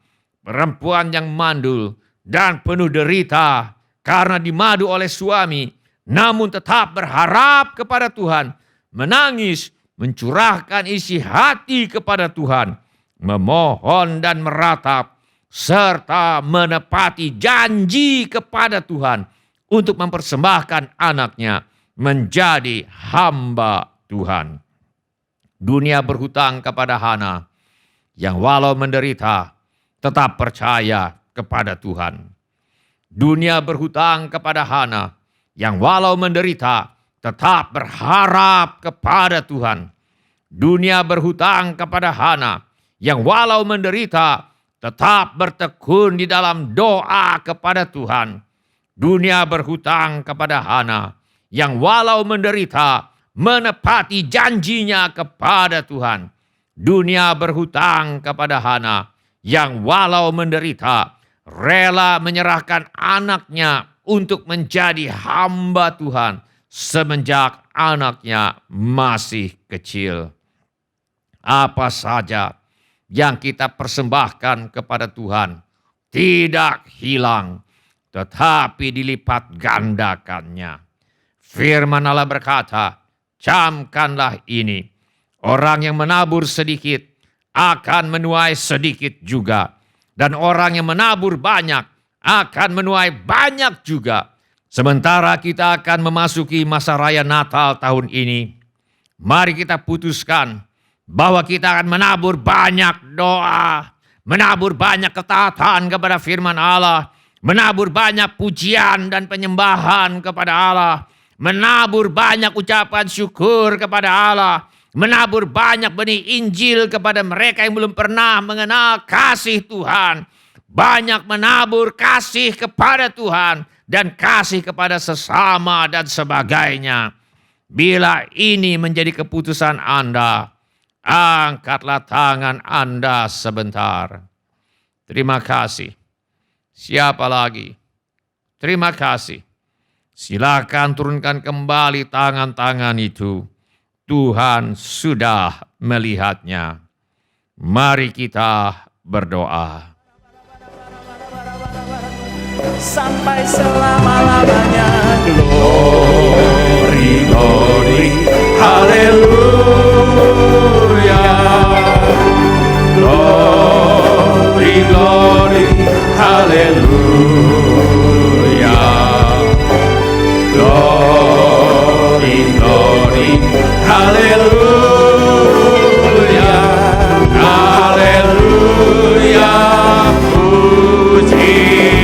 perempuan yang mandul dan penuh derita karena dimadu oleh suami, namun tetap berharap kepada Tuhan, menangis, mencurahkan isi hati kepada Tuhan, memohon dan meratap, serta menepati janji kepada Tuhan untuk mempersembahkan anaknya menjadi hamba Tuhan. Dunia berhutang kepada Hana yang walau menderita tetap percaya kepada Tuhan. Dunia berhutang kepada Hana yang walau menderita tetap berharap kepada Tuhan. Dunia berhutang kepada Hana yang walau menderita tetap bertekun di dalam doa kepada Tuhan. Dunia berhutang kepada Hana yang walau menderita menepati janjinya kepada Tuhan. Dunia berhutang kepada Hana yang walau menderita rela menyerahkan anaknya untuk menjadi hamba Tuhan semenjak anaknya masih kecil. Apa saja yang kita persembahkan kepada Tuhan tidak hilang, tetapi dilipat gandakannya. Firman Allah berkata, camkanlah ini, orang yang menabur sedikit akan menuai sedikit juga, dan orang yang menabur banyak akan menuai banyak juga. Sementara kita akan memasuki masa raya Natal tahun ini, mari kita putuskan bahwa kita akan menabur banyak doa, menabur banyak ketaatan kepada firman Allah, menabur banyak pujian dan penyembahan kepada Allah, menabur banyak ucapan syukur kepada Allah, menabur banyak benih Injil kepada mereka yang belum pernah mengenal kasih Tuhan, banyak menabur kasih kepada Tuhan dan kasih kepada sesama dan sebagainya. Bila ini menjadi keputusan Anda, angkatlah tangan Anda sebentar. Terima kasih. Siapa lagi? Terima kasih. Silakan turunkan kembali tangan-tangan itu. Tuhan sudah melihatnya. Mari kita berdoa. Sampai selama-lamanya. Glory, glory, haleluya. Glory, glory, haleluya. Glory, glory, haleluya. Haleluya. Puji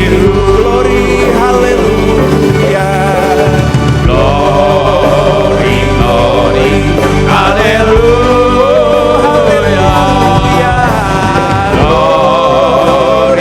glory, haleluya. Glory, glory, haleluya. Glory,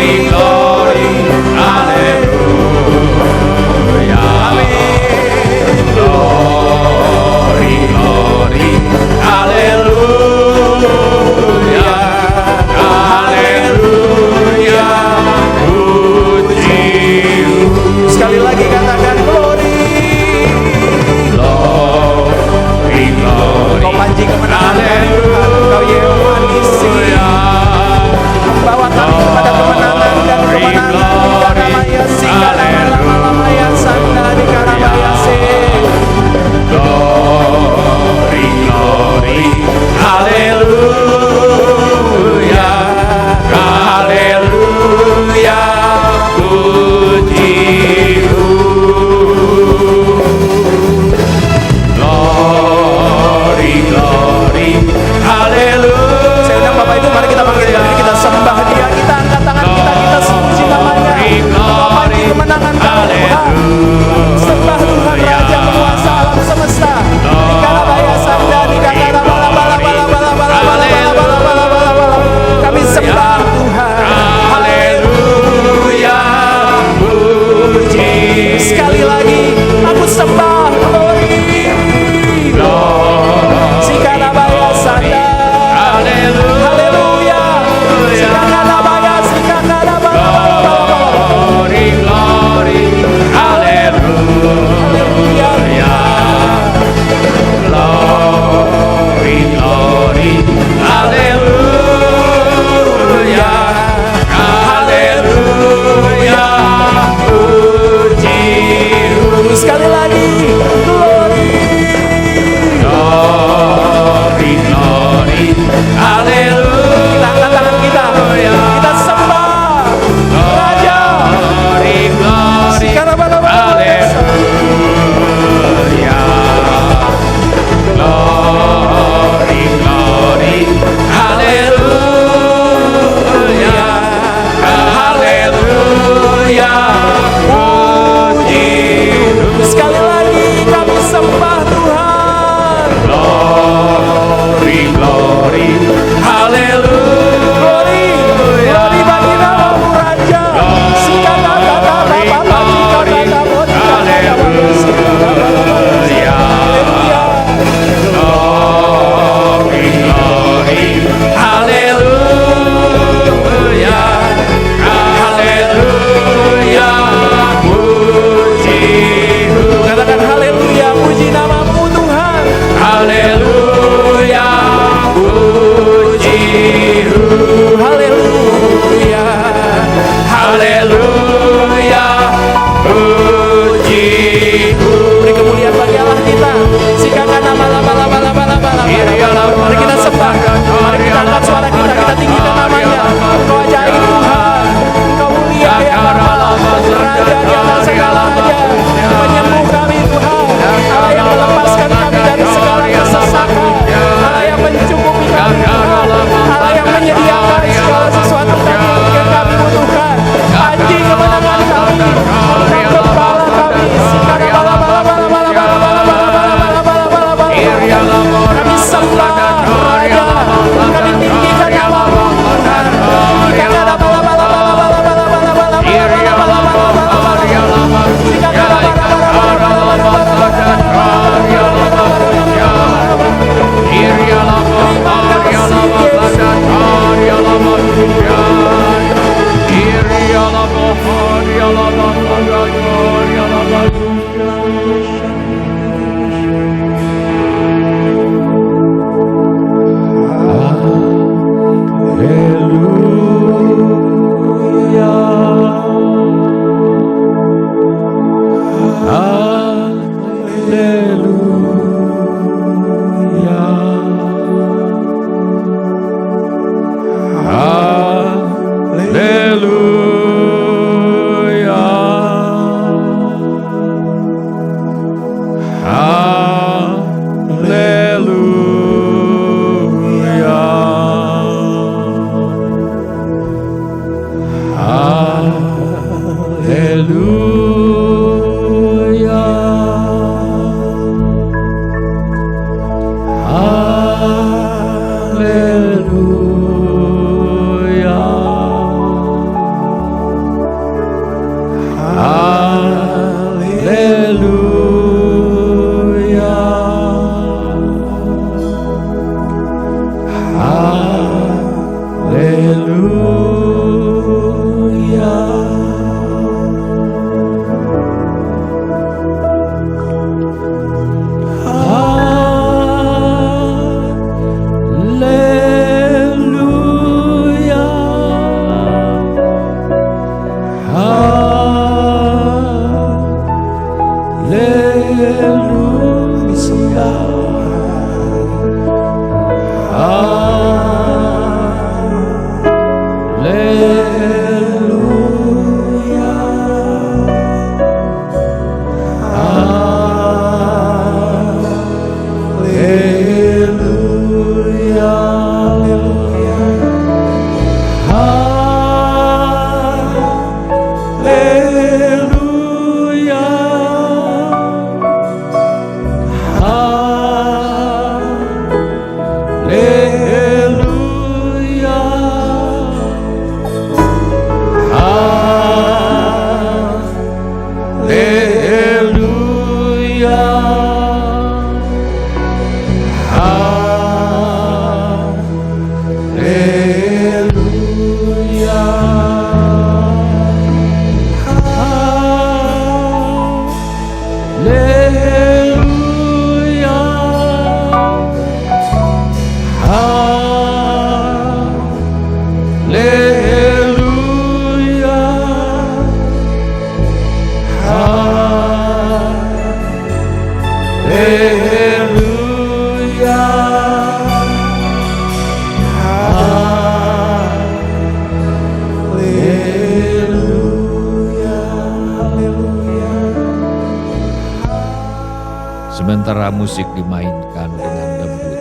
Sementara musik dimainkan dengan lembut,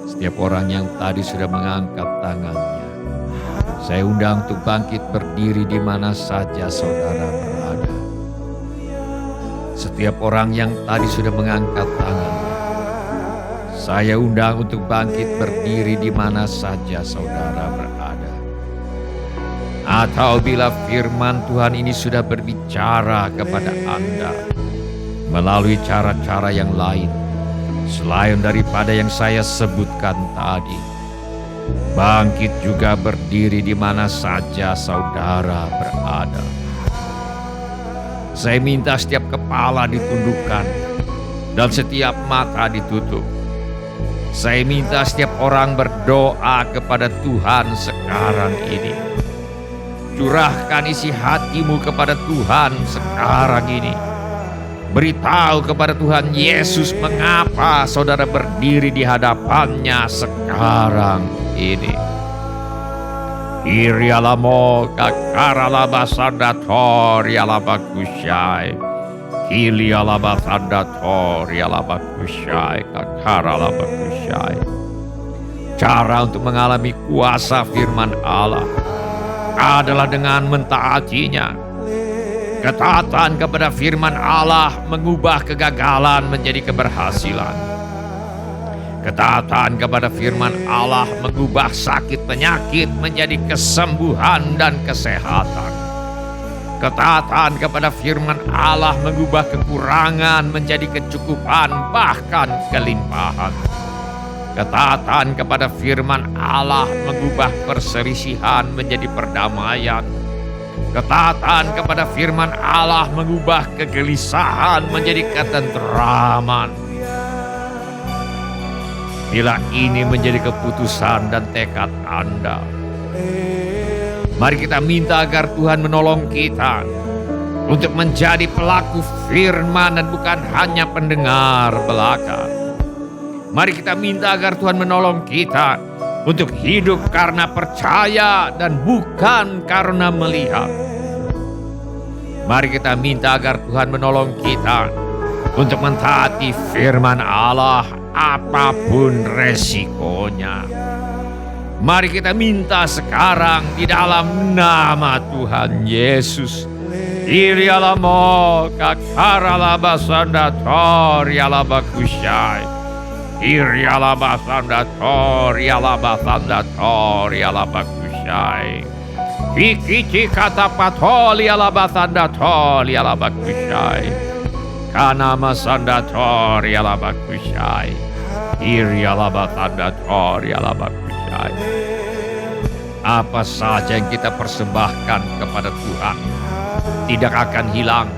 setiap orang yang tadi sudah mengangkat tangannya, saya undang untuk bangkit berdiri di mana saja saudara berada. Setiap orang yang tadi sudah mengangkat tangannya, saya undang untuk bangkit berdiri di mana saja saudara berada. Atau bila firman Tuhan ini sudah berbicara kepada Anda melalui cara-cara yang lain selain daripada yang saya sebutkan tadi, bangkit juga berdiri di mana saja saudara berada. Saya minta setiap kepala ditundukkan dan setiap mata ditutup. Saya minta setiap orang berdoa kepada Tuhan sekarang ini. Curahkan isi hatimu kepada Tuhan sekarang ini. Beritahu kepada Tuhan Yesus mengapa saudara berdiri di hadapannya sekarang ini. Irialamo kakaralabasandatori alabakusyai. Ilialabasandatori alabakusyai kakaralabakusyai. Cara untuk mengalami kuasa firman Allah adalah dengan mentaatinya. Ketaatan kepada firman Allah mengubah kegagalan menjadi keberhasilan. Ketaatan kepada firman Allah mengubah sakit penyakit menjadi kesembuhan dan kesehatan. Ketaatan kepada firman Allah mengubah kekurangan menjadi kecukupan bahkan kelimpahan. Ketaatan kepada firman Allah mengubah perselisihan menjadi perdamaian. Ketaatan kepada firman Allah mengubah kegelisahan menjadi ketenteraman. Bila ini menjadi keputusan dan tekad Anda, mari kita minta agar Tuhan menolong kita untuk menjadi pelaku firman dan bukan hanya pendengar belaka. Mari kita minta agar Tuhan menolong kita untuk hidup karena percaya dan bukan karena melihat. Mari kita minta agar Tuhan menolong kita untuk mentaati firman Allah apapun resikonya. Mari kita minta sekarang di dalam nama Tuhan Yesus. Irialamo kakaralabasandatori alabakusyai. Irialabasandatori alabasandatori alabakusyai. Ikici katapatoli alabasandatori alabakusyai. Kanamasandatori alabakusyai. Irialabasandatori alabakusyai. Apa saja yang kita persembahkan kepada Tuhan tidak akan hilang,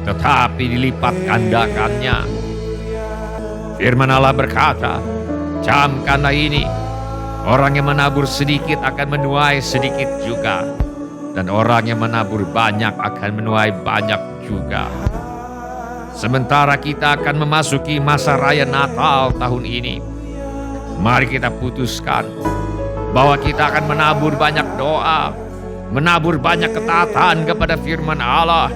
tetapi dilipat gandakannya. Firman Allah berkata, camkanlah ini, orang yang menabur sedikit akan menuai sedikit juga, dan orang yang menabur banyak akan menuai banyak juga. Sementara kita akan memasuki masa raya Natal tahun ini, mari kita putuskan bahwa kita akan menabur banyak doa, menabur banyak ketaatan kepada firman Allah,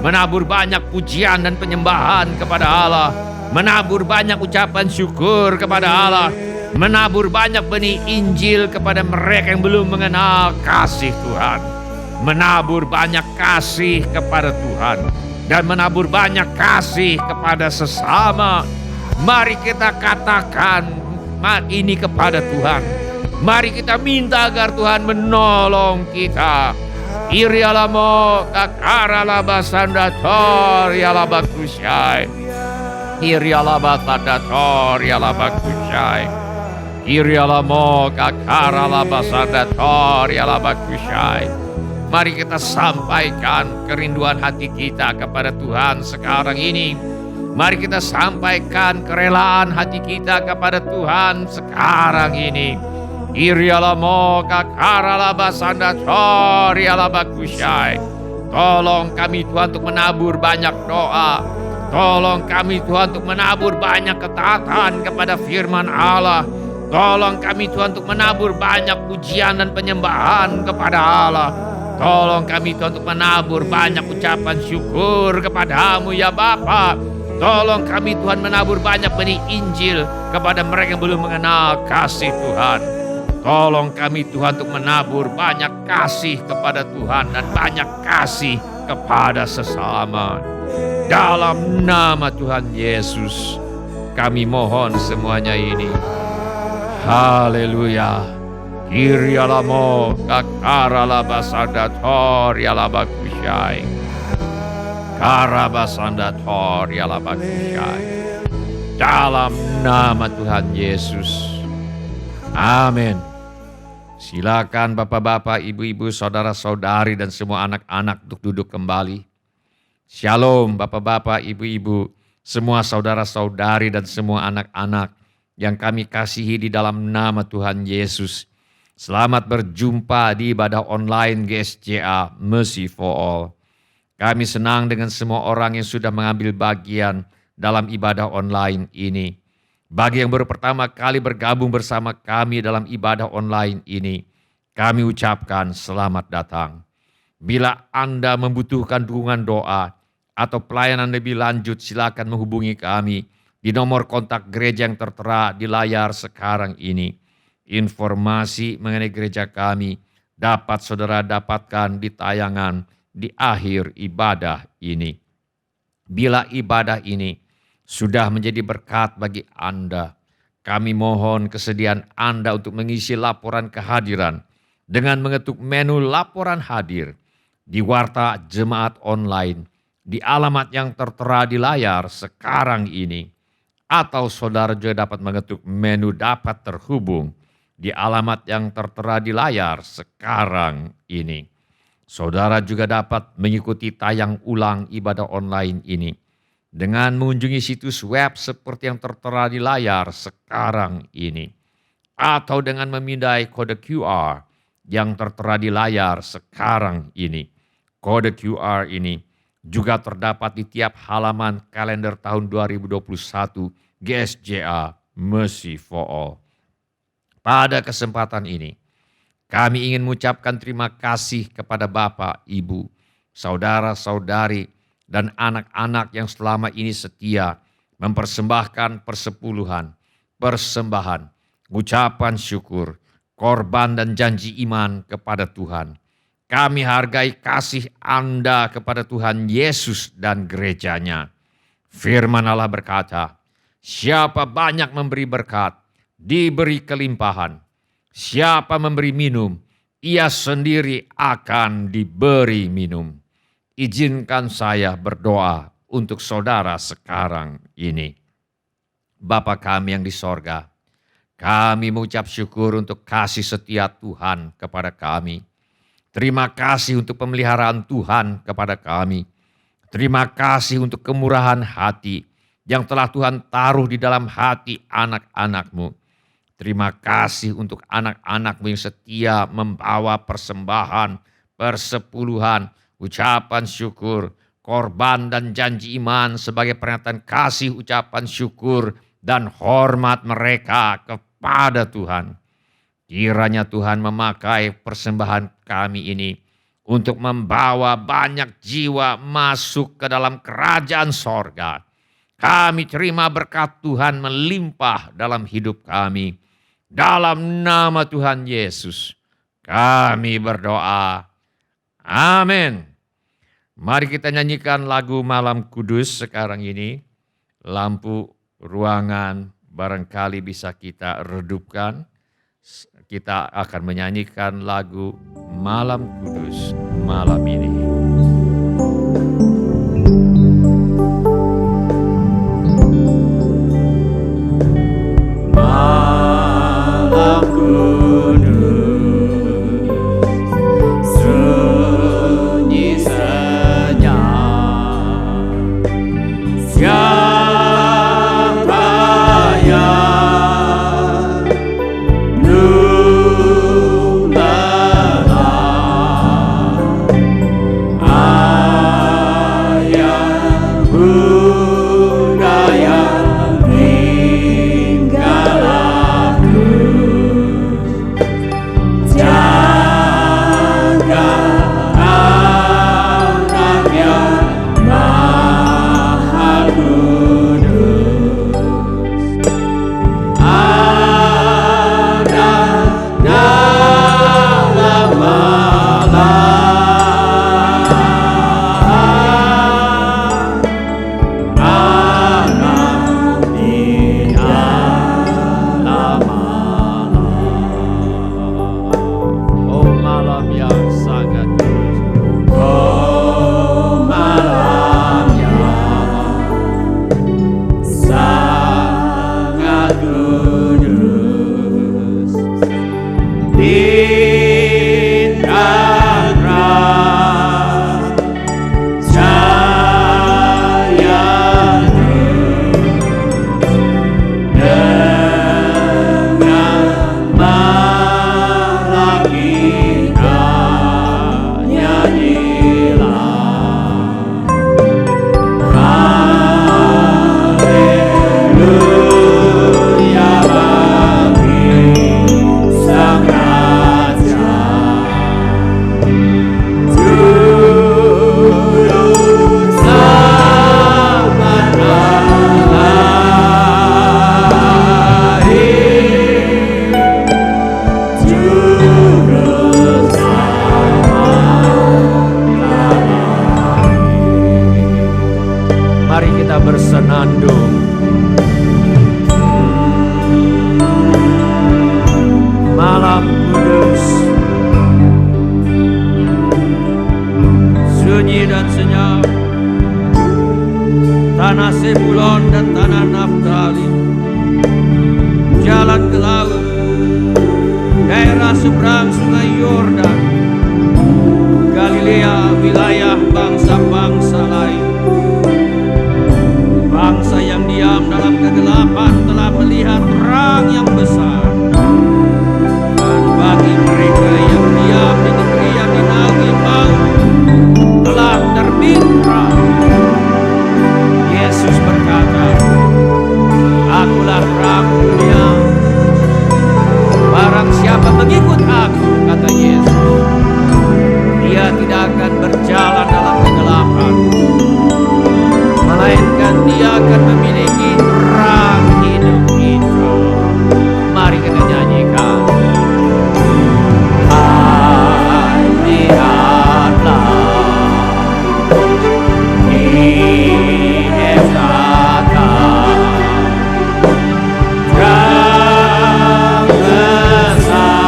menabur banyak pujian dan penyembahan kepada Allah, menabur banyak ucapan syukur kepada Allah, menabur banyak benih Injil kepada mereka yang belum mengenal kasih Tuhan, menabur banyak kasih kepada Tuhan, dan menabur banyak kasih kepada sesama. Mari kita katakan ini kepada Tuhan. Mari kita minta agar Tuhan menolong kita. Irialamo kakaralabasandatori alabakusyai. Irialabasandatori alabakusyai. Irialamo kakaralabasandatori alabakusyai. Mari kita sampaikan kerinduan hati kita kepada Tuhan sekarang ini. Mari kita sampaikan kerelaan hati kita kepada Tuhan sekarang ini. Irialamo kakaralabasandatori alabakusyai. Tolong kami Tuhan untuk menabur banyak doa. Tolong kami Tuhan untuk menabur banyak ketaatan kepada firman Allah. Tolong kami Tuhan untuk menabur banyak pujian dan penyembahan kepada Allah. Tolong kami Tuhan untuk menabur banyak ucapan syukur kepadamu ya Bapa. Tolong kami Tuhan menabur banyak benih Injil kepada mereka yang belum mengenal kasih Tuhan. Tolong kami Tuhan untuk menabur banyak kasih kepada Tuhan dan banyak kasih kepada sesama. Dalam nama Tuhan Yesus, kami mohon semuanya ini. Haleluya. Kirialamo kakaralabasadator yalabakusyai. Karabasandator yalabakusyai. Dalam nama Tuhan Yesus. Amin. Silakan bapak-bapak, ibu-ibu, saudara-saudari dan semua anak-anak untuk duduk kembali. Shalom bapak-bapak, ibu-ibu, semua saudara-saudari dan semua anak-anak yang kami kasihi di dalam nama Tuhan Yesus. Selamat berjumpa di ibadah online GSJA Mercy for All. Kami senang dengan semua orang yang sudah mengambil bagian dalam ibadah online ini. Bagi yang baru pertama kali bergabung bersama kami dalam ibadah online ini, kami ucapkan selamat datang. Bila Anda membutuhkan dukungan doa atau pelayanan lebih lanjut, silakan menghubungi kami di nomor kontak gereja yang tertera di layar sekarang ini. Informasi mengenai gereja kami dapat saudara dapatkan di tayangan di akhir ibadah ini. Bila ibadah ini sudah menjadi berkat bagi Anda, kami mohon kesediaan Anda untuk mengisi laporan kehadiran dengan mengetuk menu laporan hadir di Warta Jemaat Online di alamat yang tertera di layar sekarang ini. Atau saudara juga dapat mengetuk menu dapat terhubung di alamat yang tertera di layar sekarang ini. Saudara juga dapat mengikuti tayang ulang ibadah online ini dengan mengunjungi situs web seperti yang tertera di layar sekarang ini. Atau dengan memindai kode QR yang tertera di layar sekarang ini. Kode QR ini juga terdapat di tiap halaman kalender tahun 2021 GSJA Mercy for All. Pada kesempatan ini, kami ingin mengucapkan terima kasih kepada Bapak, Ibu, saudara-saudari, dan anak-anak yang selama ini setia mempersembahkan persepuluhan, persembahan, ucapan syukur, korban dan janji iman kepada Tuhan. Kami hargai kasih Anda kepada Tuhan Yesus dan gerejanya. Firman Allah berkata, siapa banyak memberi berkat, diberi kelimpahan. Siapa memberi minum, ia sendiri akan diberi minum. Izinkan saya berdoa untuk saudara sekarang ini. Bapa kami yang di sorga, kami mengucap syukur untuk kasih setia Tuhan kepada kami. Terima kasih untuk pemeliharaan Tuhan kepada kami. Terima kasih untuk kemurahan hati yang telah Tuhan taruh di dalam hati anak-anak-Mu. Terima kasih untuk anak-anak-Mu yang setia membawa persembahan, persepuluhan, ucapan syukur, korban dan janji iman sebagai pernyataan kasih, ucapan syukur dan hormat mereka kepada Tuhan. Kiranya Tuhan memakai persembahan kami ini untuk membawa banyak jiwa masuk ke dalam kerajaan sorga. Kami terima berkat Tuhan melimpah dalam hidup kami. Dalam nama Tuhan Yesus kami berdoa. Amin. Mari kita nyanyikan lagu Malam Kudus sekarang ini. Lampu ruangan barangkali bisa kita redupkan. Kita akan menyanyikan lagu Malam Kudus malam ini. Malam kudus, sunyi senyap. Siapa yang belum lelah damai dan senyap. Tanah Sebulon dan tanah Naftali, jalan ke laut, daerah seberang sungai Yordan, Galilea, wilayah bangsa-bangsa lain. Bangsa yang diam dalam kegelapan telah melihat terang yang besar. Dan bagi mereka yang diam di negeri yang dinaungi maut, telah terbit terang. Yesus berkata, "Akulah terang dunia. Barang siapa mengikut aku," kata Yesus, "dia tidak akan berjalan dalam kegelapan, melainkan dia akan memiliki terang hidup itu." Mari kita nyanyikan. Lihatlah di Efrata, terang besar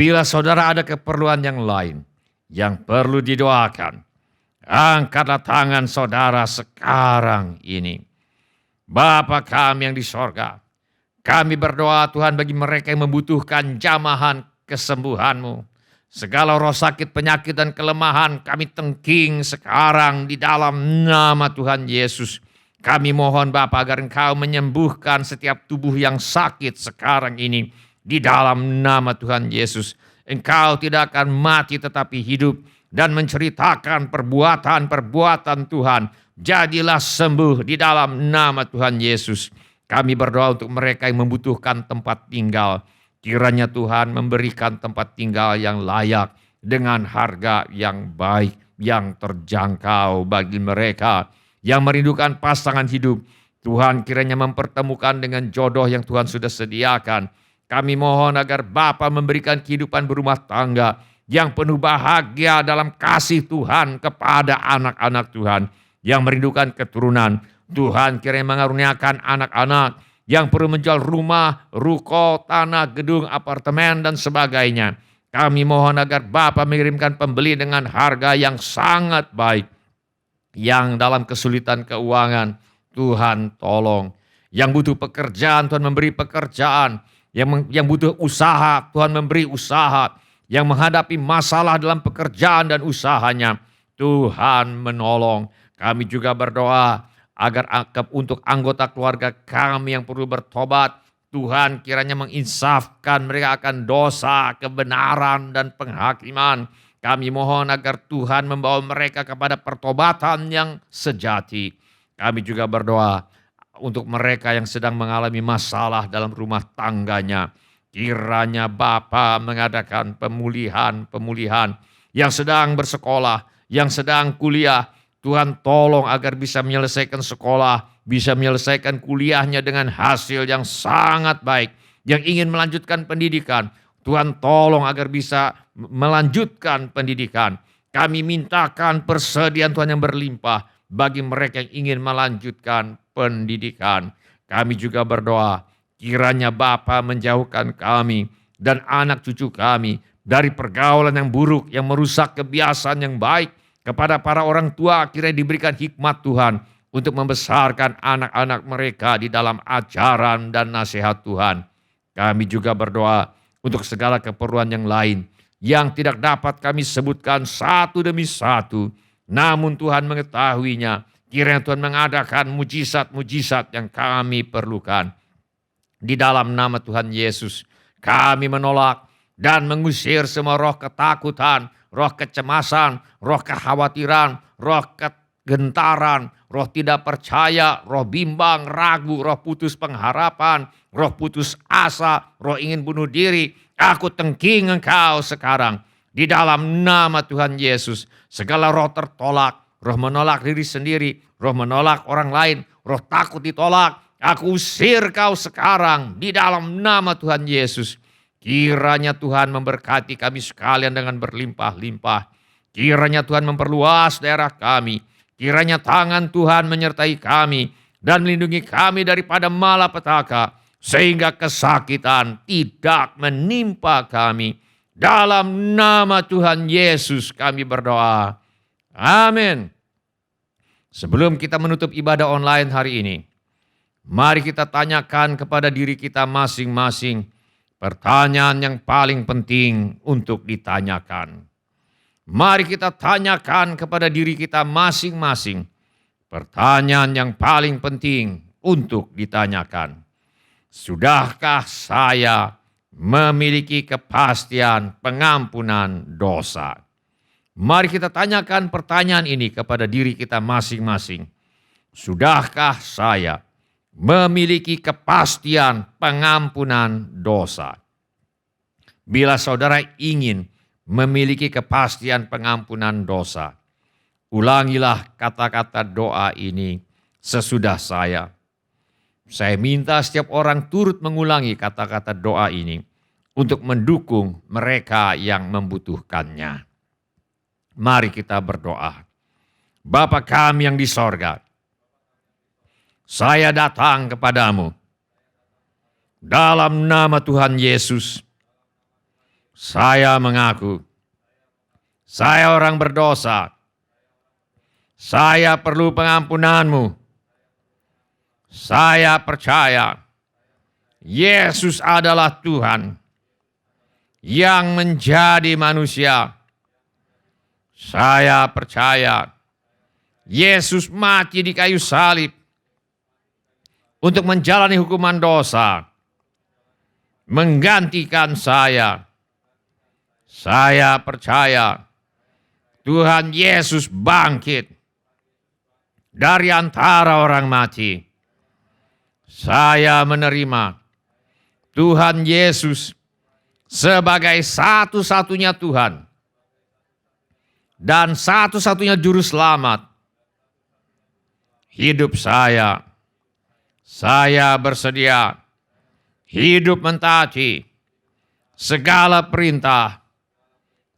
Bila saudara ada keperluan yang lain yang perlu didoakan, angkatlah tangan saudara sekarang ini. Bapa kami yang di sorga, kami berdoa Tuhan bagi mereka yang membutuhkan jamahan kesembuhan-Mu. Segala roh sakit, penyakit dan kelemahan kami tengking sekarang di dalam nama Tuhan Yesus. Kami mohon Bapa agar Engkau menyembuhkan setiap tubuh yang sakit sekarang ini. Di dalam nama Tuhan Yesus, Engkau tidak akan mati tetapi hidup dan menceritakan perbuatan-perbuatan Tuhan. Jadilah sembuh di dalam nama Tuhan Yesus. Kami berdoa untuk mereka yang membutuhkan tempat tinggal. Kiranya Tuhan memberikan tempat tinggal yang layak dengan harga yang baik, yang terjangkau bagi mereka yang merindukan pasangan hidup. Tuhan kiranya mempertemukan dengan jodoh yang Tuhan sudah sediakan. Kami mohon agar Bapa memberikan kehidupan berumah tangga yang penuh bahagia dalam kasih Tuhan kepada anak-anak Tuhan yang merindukan keturunan. Tuhan kiranya mengaruniakan anak-anak yang perlu menjual rumah, ruko, tanah, gedung, apartemen, dan sebagainya. Kami mohon agar Bapa mengirimkan pembeli dengan harga yang sangat baik. Yang dalam kesulitan keuangan, Tuhan tolong. Yang butuh pekerjaan, Tuhan memberi pekerjaan. Yang butuh usaha, Tuhan memberi usaha. Yang menghadapi masalah dalam pekerjaan dan usahanya, Tuhan menolong. Kami juga berdoa agar untuk anggota keluarga kami yang perlu bertobat, Tuhan kiranya menginsafkan mereka akan dosa, kebenaran, dan penghakiman. Kami mohon agar Tuhan membawa mereka kepada pertobatan yang sejati. Kami juga berdoa untuk mereka yang sedang mengalami masalah dalam rumah tangganya. Kiranya Bapa mengadakan pemulihan yang sedang bersekolah, yang sedang kuliah. Tuhan tolong agar bisa menyelesaikan sekolah, bisa menyelesaikan kuliahnya dengan hasil yang sangat baik. Yang ingin melanjutkan pendidikan, Tuhan tolong agar bisa melanjutkan pendidikan. Kami mintakan persediaan Tuhan yang berlimpah bagi mereka yang ingin melanjutkan pendidikan. Kami juga berdoa, kiranya Bapa menjauhkan kami dan anak cucu kami dari pergaulan yang buruk yang merusak kebiasaan yang baik. Kepada para orang tua kiranya diberikan hikmat Tuhan untuk membesarkan anak-anak mereka di dalam ajaran dan nasihat Tuhan. Kami juga berdoa untuk segala keperluan yang lain yang tidak dapat kami sebutkan satu demi satu. Namun Tuhan mengetahuinya. Kiranya Tuhan mengadakan mujizat-mujizat yang kami perlukan. Di dalam nama Tuhan Yesus, kami menolak dan mengusir semua roh ketakutan, roh kecemasan, roh kekhawatiran, roh kegentaran, roh tidak percaya, roh bimbang, ragu, roh putus pengharapan, roh putus asa, roh ingin bunuh diri. Aku tengking engkau sekarang. Di dalam nama Tuhan Yesus, segala roh tertolak, roh menolak diri sendiri, roh menolak orang lain, roh takut ditolak. Aku usir kau sekarang di dalam nama Tuhan Yesus. Kiranya Tuhan memberkati kami sekalian dengan berlimpah-limpah. Kiranya Tuhan memperluas daerah kami. Kiranya tangan Tuhan menyertai kami dan melindungi kami daripada malapetaka, sehingga kesakitan tidak menimpa kami. Dalam nama Tuhan Yesus kami berdoa. Amin. Sebelum kita menutup ibadah online hari ini, mari kita tanyakan kepada diri kita masing-masing pertanyaan yang paling penting untuk ditanyakan. Mari kita tanyakan kepada diri kita masing-masing pertanyaan yang paling penting untuk ditanyakan. Sudahkah saya memiliki kepastian pengampunan dosa? Mari kita tanyakan pertanyaan ini kepada diri kita masing-masing. Sudahkah saya memiliki kepastian pengampunan dosa? Bila saudara ingin memiliki kepastian pengampunan dosa, ulangilah kata-kata doa ini sesudah saya. Saya minta setiap orang turut mengulangi kata-kata doa ini untuk mendukung mereka yang membutuhkannya. Mari kita berdoa. Bapa kami yang di sorga, saya datang kepadamu dalam nama Tuhan Yesus. Saya mengaku saya orang berdosa. Saya perlu pengampunanmu. Saya percaya Yesus adalah Tuhan yang menjadi manusia. Saya percaya Yesus mati di kayu salib untuk menjalani hukuman dosa, menggantikan saya. Saya percaya Tuhan Yesus bangkit dari antara orang mati. Saya menerima Tuhan Yesus sebagai satu-satunya Tuhan dan satu-satunya juru selamat hidup saya. Saya bersedia hidup mentaati segala perintah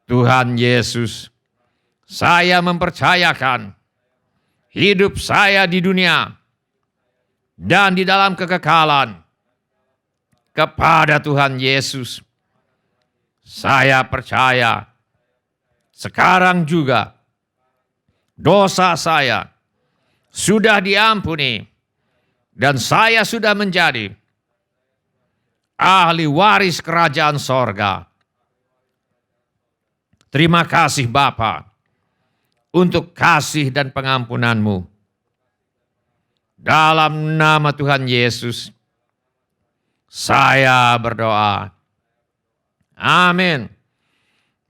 Tuhan Yesus. Saya mempercayakan hidup saya di dunia dan di dalam kekekalan kepada Tuhan Yesus. Saya percaya sekarang juga dosa saya sudah diampuni dan saya sudah menjadi ahli waris kerajaan sorga. Terima kasih Bapa untuk kasih dan pengampunanmu. Dalam nama Tuhan Yesus, saya berdoa. Amin.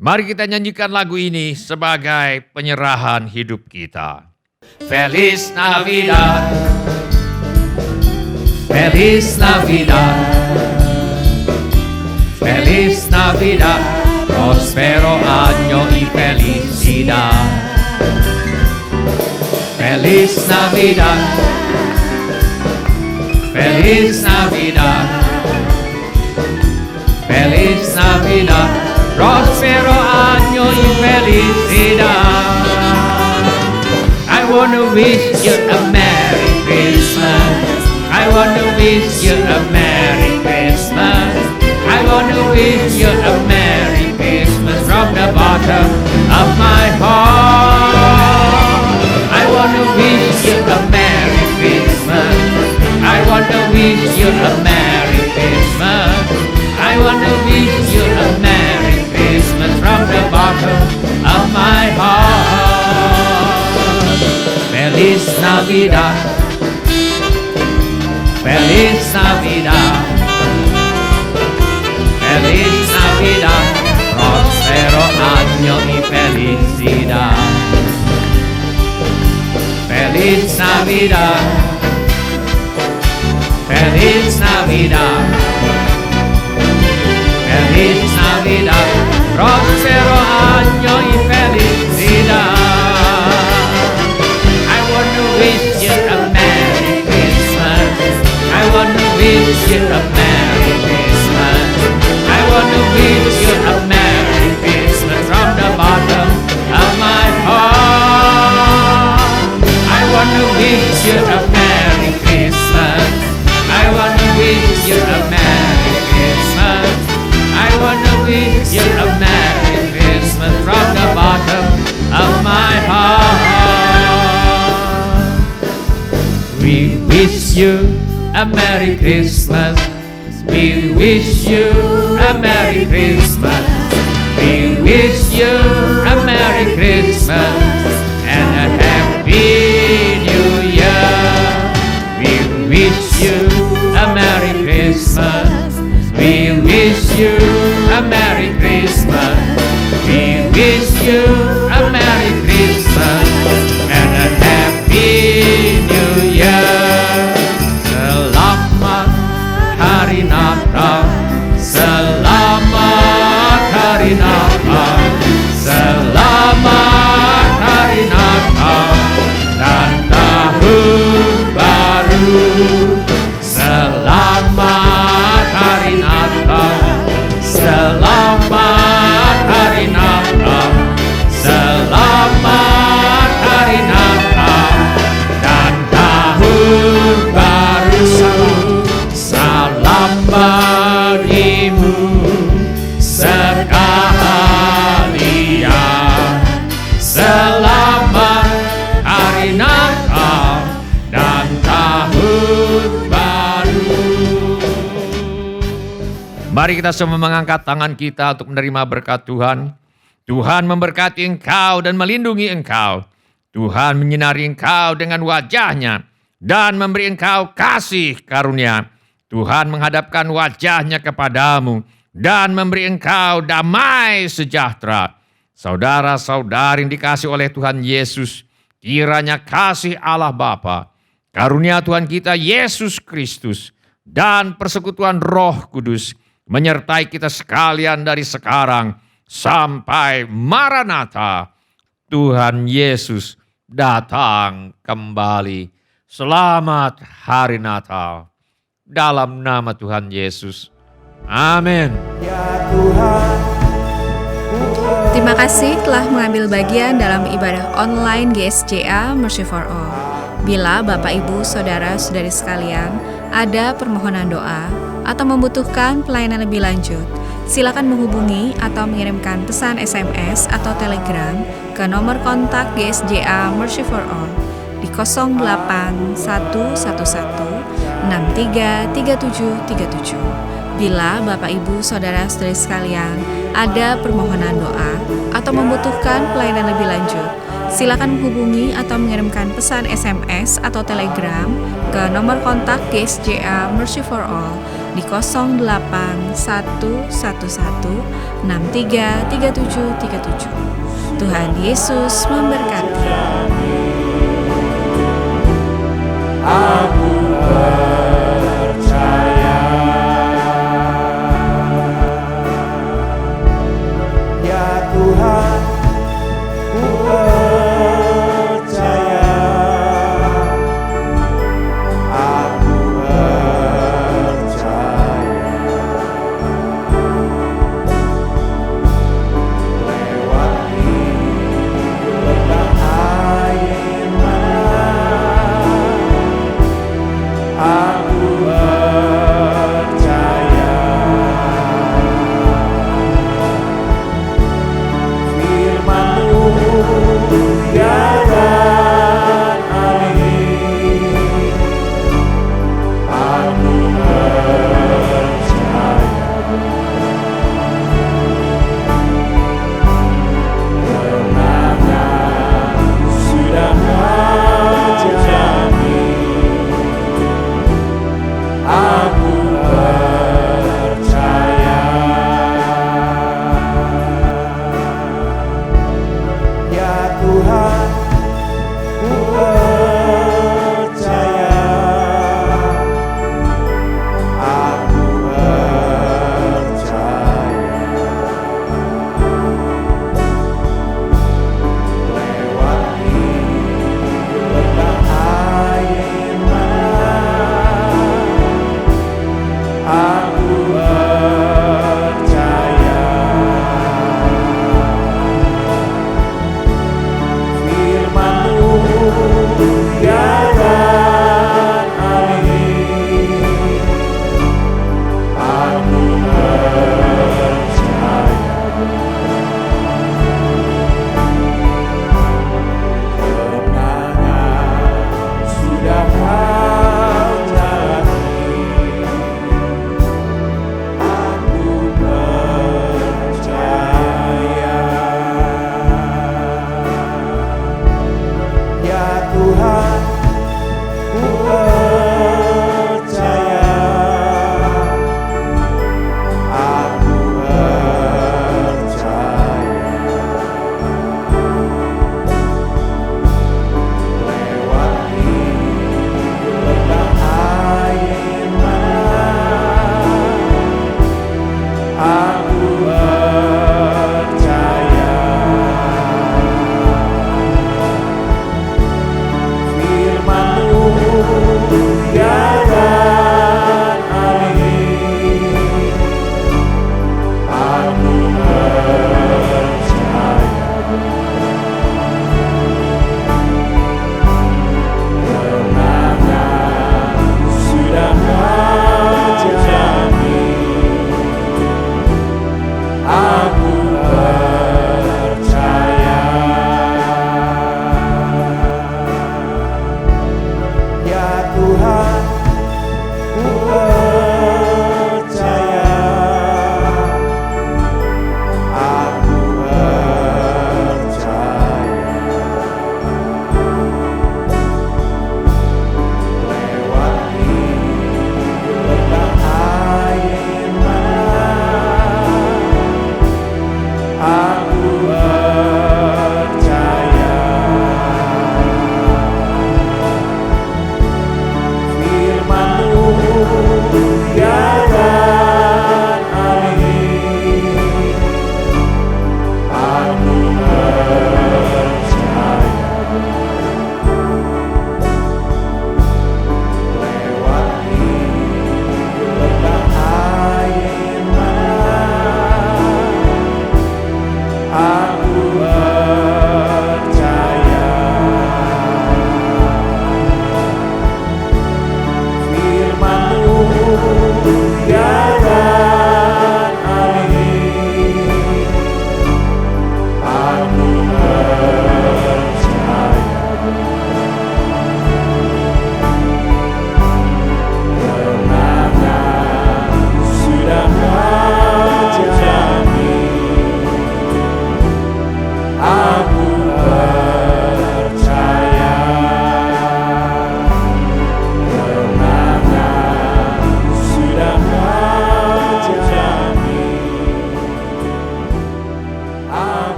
Mari kita nyanyikan lagu ini sebagai penyerahan hidup kita. Feliz Navidad. Feliz Navidad, Feliz Navidad, prospero año y felicidad. Feliz Navidad, Feliz Navidad, Feliz Navidad, prospero año y felicidad. I want to wish you a Merry Christmas. I want to wish you a Merry Christmas. I want to wish you a Merry Christmas from the bottom of my heart. I want to wish you a Merry Christmas. I want to wish you a Merry Christmas. I want to wish you a Merry Christmas from the bottom of my heart. Feliz Navidad, Feliz Navidad, Feliz Navidad, prospero año y felicidad. Feliz Navidad, Feliz Navidad, Feliz Navidad, prospero año y felicidad. I want to wish you a Merry Christmas. I want to wish you a Merry Christmas. I want to wish you a Merry Christmas from the bottom of my heart. I want to wish you a Merry Christmas. I want to wish you a Merry Christmas. I want to wish you a Merry Christmas from the bottom of my heart. We wish you a Merry Christmas. We wish you a Merry Christmas. We wish you a Merry Christmas and a Happy New Year. We wish you a Merry Christmas. We wish you a Merry Christmas. We wish you a Merry Christmas and a Happy New Year. Selamat Hari Natal, Selamat Hari Natal, Selamat Hari Natal dan Tahun Baru. Selamat Hari Natal, Selamat Hari Natal, Selamat Hari Natal dan Tahun Baru. Salam bagimu sekalian. Selamat Hari Natal dan Tahun Baru. Mari kita semua mengangkat tangan kita untuk menerima berkat Tuhan. Tuhan memberkati engkau dan melindungi engkau. Tuhan menyinari engkau dengan wajah-Nya dan memberi engkau kasih karunia. Tuhan menghadapkan wajah-Nya kepadamu dan memberi engkau damai sejahtera. Saudara-saudari yang dikasihi oleh Tuhan Yesus, kiranya kasih Allah Bapa, karunia Tuhan kita Yesus Kristus, dan persekutuan Roh Kudus menyertai kita sekalian dari sekarang sampai Maranatha. Tuhan Yesus datang kembali. Selamat Hari Natal. Dalam nama Tuhan Yesus. Amin. Terima kasih telah mengambil bagian dalam ibadah online GSJA Mercy for All. Bila Bapak Ibu Saudara-saudari sekalian ada permohonan doa atau membutuhkan pelayanan lebih lanjut, silakan menghubungi atau mengirimkan pesan SMS atau Telegram ke nomor kontak GSJA Mercy for All di 08111633737. Bila Bapak Ibu Saudara-saudari sekalian ada permohonan doa atau membutuhkan pelayanan lebih lanjut, silakan menghubungi atau mengirimkan pesan SMS atau Telegram ke nomor kontak GSJA Mercy for All di 08111633737. Tuhan Yesus memberkati. Aku